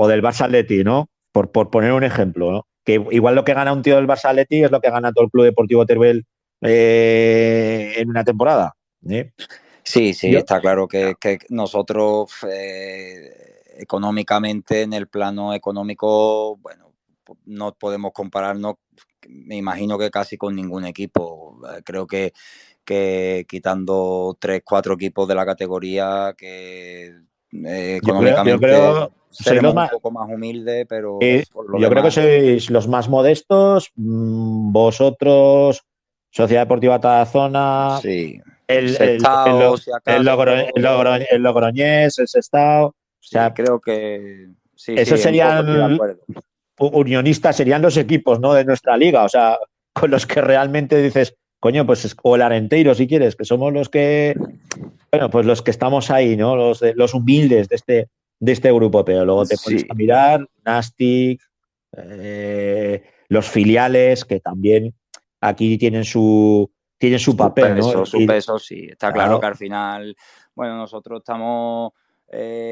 del Barça Atleti, ¿no? Por poner un ejemplo, ¿no? Que igual lo que gana un tío del Barça Atleti es lo que gana todo el Club Deportivo Teruel en una temporada. Sí, está claro que nosotros económicamente, en el plano económico, bueno, no podemos compararnos, me imagino que casi con ningún equipo. Creo que quitando 3, 4 equipos de la categoría que económicamente yo creo seremos un poco más humildes, pero por lo yo creo que demás... sois los más modestos, vosotros, Sociedad Deportiva Tarazona, Sí, el Sestao, si acaso... Logroñés, el Sestao. O sea, creo que sí, esos un poco serían estoy de acuerdo. unionistas, serían los equipos, ¿no?, de nuestra liga. O sea, con los que realmente dices, coño, pues, o el Arenteiro, si quieres, que somos los que, bueno, pues los que estamos ahí, ¿no? Los humildes de este grupo, pero luego te pones a mirar Nastic, los filiales, que también aquí tienen su papel, ¿no? Su peso, sí. Está claro que Claro. al final, bueno, nosotros estamos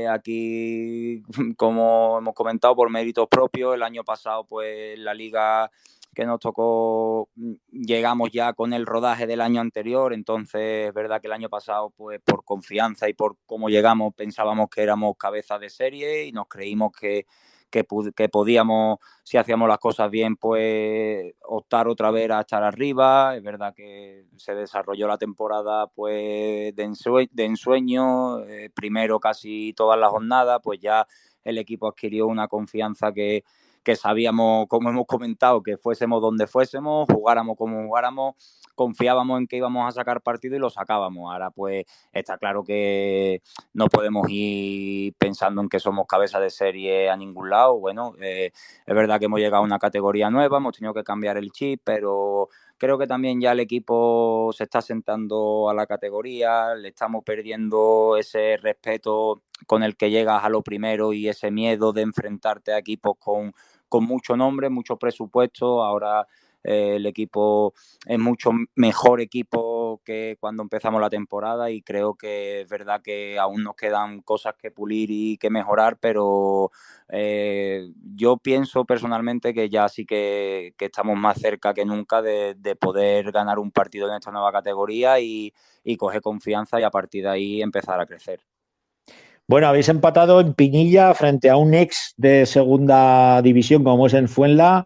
aquí, como hemos comentado, por méritos propios. El año pasado, pues la liga que nos tocó, llegamos ya con el rodaje del año anterior, entonces es verdad que el año pasado, pues por confianza y por cómo llegamos, pensábamos que éramos cabeza de serie y nos creímos que podíamos, si hacíamos las cosas bien, pues optar otra vez a estar arriba. Es verdad que se desarrolló la temporada pues de ensueño, primero casi todas las jornadas, pues ya el equipo adquirió una confianza que sabíamos, como hemos comentado, que fuésemos donde fuésemos, jugáramos como jugáramos, confiábamos en que íbamos a sacar partido y lo sacábamos. Ahora pues está claro que no podemos ir pensando en que somos cabeza de serie a ningún lado. Bueno, es verdad que hemos llegado a una categoría nueva, hemos tenido que cambiar el chip, pero creo que también ya el equipo se está sentando a la categoría, le estamos perdiendo ese respeto con el que llegas a lo primero y ese miedo de enfrentarte a equipos con mucho nombre, mucho presupuesto. Ahora el equipo es mucho mejor equipo que cuando empezamos la temporada y creo que es verdad que aún nos quedan cosas que pulir y que mejorar, pero yo pienso personalmente que ya sí que estamos más cerca que nunca de poder ganar un partido en esta nueva categoría y coger confianza y a partir de ahí empezar a crecer. Bueno, habéis empatado en Pinilla frente a un ex de segunda división como es el Fuenla.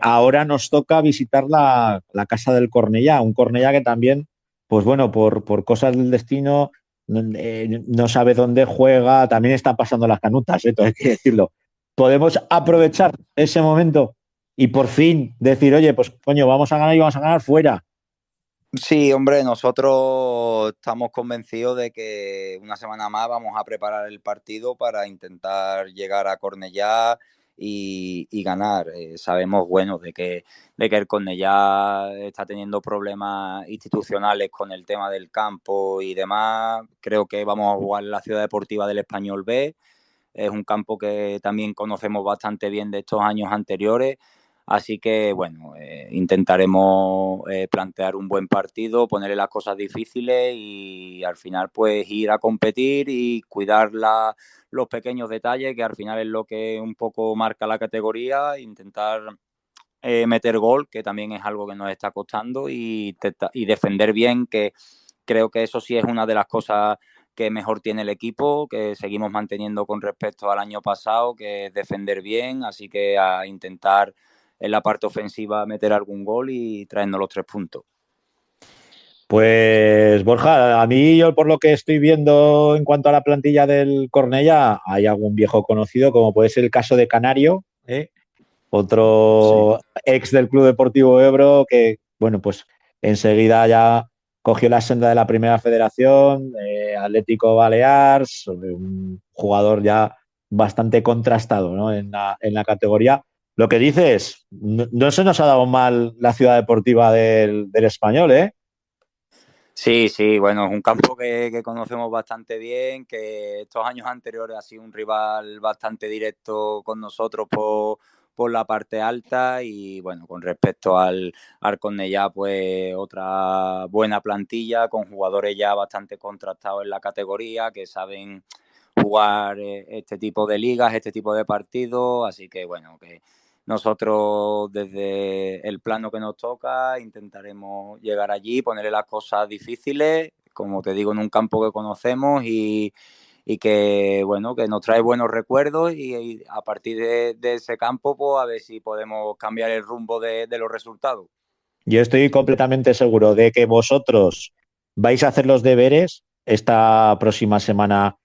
Ahora nos toca visitar la casa del Cornellá, un Cornellá que también, pues bueno, por cosas del destino, no sabe dónde juega, también está pasando las canutas, todo hay que decirlo. Podemos aprovechar ese momento y por fin decir, oye, pues coño, vamos a ganar y vamos a ganar fuera. Sí, hombre, nosotros estamos convencidos de que una semana más vamos a preparar el partido para intentar llegar a Cornellá y ganar. Sabemos, bueno, de que el Cornellá está teniendo problemas institucionales con el tema del campo y demás. Creo que vamos a jugar en la Ciudad Deportiva del Español B. Es un campo que también conocemos bastante bien de estos años anteriores. Así que, bueno, intentaremos plantear un buen partido, ponerle las cosas difíciles y al final pues ir a competir y cuidar los pequeños detalles, que al final es lo que un poco marca la categoría, intentar meter gol, que también es algo que nos está costando, y defender bien, que creo que eso sí es una de las cosas que mejor tiene el equipo, que seguimos manteniendo con respecto al año pasado, que es defender bien, así que a intentar en la parte ofensiva meter algún gol y traernos los 3 puntos. Pues Borja, a mí yo por lo que estoy viendo en cuanto a la plantilla del Cornellá, hay algún viejo conocido, como puede ser el caso de Canario, otro ex del Club Deportivo Ebro que, bueno, pues enseguida ya cogió la senda de la Primera Federación, Atlético Balears, un jugador ya bastante contrastado, ¿no? en la categoría. Lo que dices, no se nos ha dado mal la Ciudad Deportiva del Español, ¿eh? Sí, sí, bueno, es un campo que conocemos bastante bien, que estos años anteriores ha sido un rival bastante directo con nosotros por la parte alta y bueno, con respecto al Cornellá, pues otra buena plantilla con jugadores ya bastante contrastados en la categoría, que saben jugar este tipo de ligas, este tipo de partidos, así que bueno, que nosotros desde el plano que nos toca intentaremos llegar allí, ponerle las cosas difíciles, como te digo, en un campo que conocemos y que bueno, que nos trae buenos recuerdos y a partir de ese campo, pues a ver si podemos cambiar el rumbo de los resultados. Yo estoy completamente seguro de que vosotros vais a hacer los deberes esta próxima semana,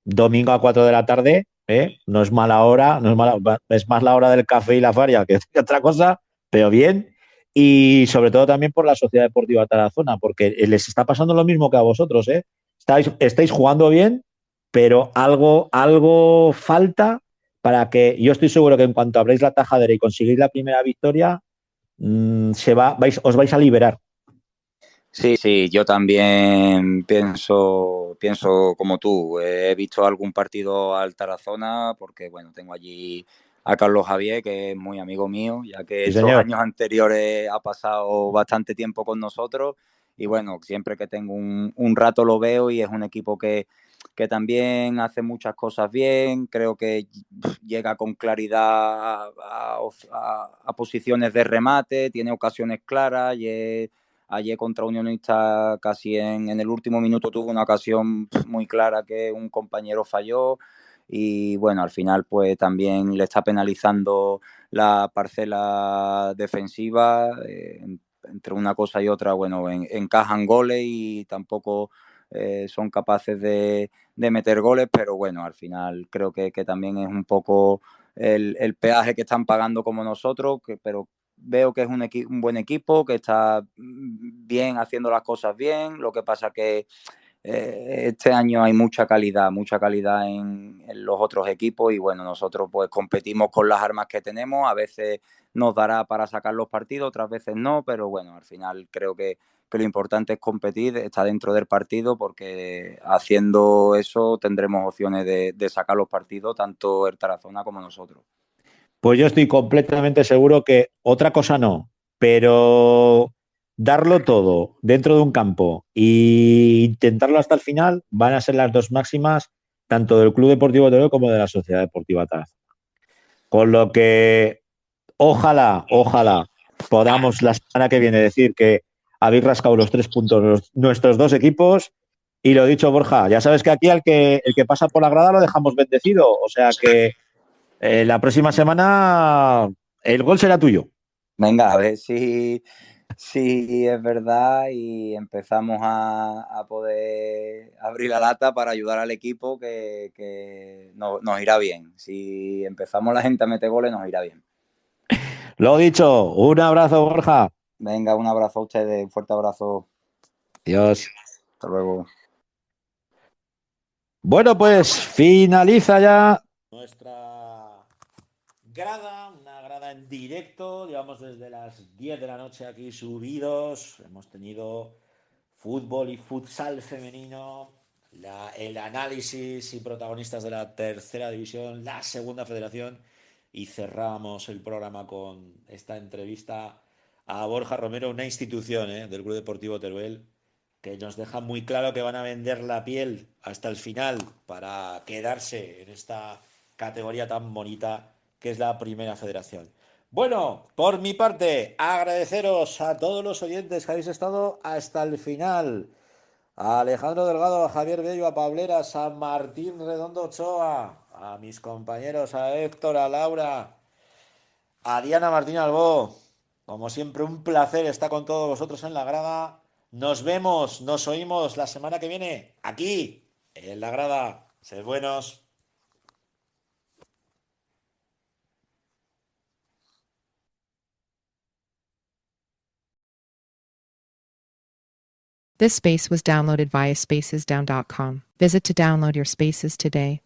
domingo a 4 de la tarde, ¿eh? No es mala hora, no es mala, es más la hora del café y la faria que otra cosa, pero bien. Y sobre todo también por la Sociedad Deportiva Tarazona, porque les está pasando lo mismo que a vosotros, ¿eh? Estáis jugando bien, pero algo falta para que yo estoy seguro que en cuanto abréis la tajadera y conseguís la primera victoria, os vais a liberar. Sí, sí, yo también pienso como tú. He visto algún partido al Tarazona porque, bueno, tengo allí a Carlos Javier, que es muy amigo mío, ya que Sí, estos señor. años anteriores ha pasado bastante tiempo con nosotros y, bueno, siempre que tengo un rato lo veo y es un equipo que también hace muchas cosas bien, creo que llega con claridad a posiciones de remate, tiene ocasiones claras y ayer contra Unionista casi en el último minuto tuvo una ocasión muy clara que un compañero falló y bueno, al final pues también le está penalizando la parcela defensiva, entre una cosa y otra, bueno, encajan goles y tampoco son capaces de meter goles, pero bueno, al final creo que también es un poco el peaje que están pagando como nosotros, pero veo que es un buen equipo, que está bien haciendo las cosas bien. Lo que pasa que este año hay mucha calidad en los otros equipos y bueno, nosotros pues competimos con las armas que tenemos, a veces nos dará para sacar los partidos, otras veces no, pero bueno, al final creo que lo importante es competir, estar dentro del partido, porque haciendo eso tendremos opciones de sacar los partidos, tanto el Tarazona como nosotros. Pues yo estoy completamente seguro que otra cosa no, pero darlo todo dentro de un campo e intentarlo hasta el final van a ser las dos máximas, tanto del Club Deportivo Teruel como de la Sociedad Deportiva Tarazona. Con lo que ojalá podamos la semana que viene decir que habéis rascado los 3 puntos nuestros dos equipos. Y lo dicho, Borja, ya sabes que aquí el que pasa por la grada lo dejamos bendecido. O sea que la próxima semana el gol será tuyo. Venga, a ver si es verdad y empezamos a poder abrir la lata para ayudar al equipo, que nos irá bien. Si empezamos la gente a meter goles, nos irá bien. Lo dicho, un abrazo, Borja. Venga, un abrazo a ustedes, un fuerte abrazo. Adiós. Hasta luego. Bueno, pues finaliza ya nuestra grada, una grada en directo. Llevamos desde las 10 de la noche aquí subidos. Hemos tenido fútbol y futsal femenino, el análisis y protagonistas de la tercera división, la segunda federación, y cerramos el programa con esta entrevista a Borja Romero, una institución del Club Deportivo Teruel, que nos deja muy claro que van a vender la piel hasta el final para quedarse en esta categoría tan bonita que es la primera federación. Bueno, por mi parte, agradeceros a todos los oyentes que habéis estado hasta el final. A Alejandro Delgado, a Javier Bello, a Pableras, a Martín Redondo Ochoa, a mis compañeros, a Héctor, a Laura, a Diana Martín Albó. Como siempre, un placer estar con todos vosotros en la grada. Nos vemos, nos oímos la semana que viene, aquí, en la grada. Sed buenos. This space was downloaded via spacesdown.com. Visit to download your spaces today.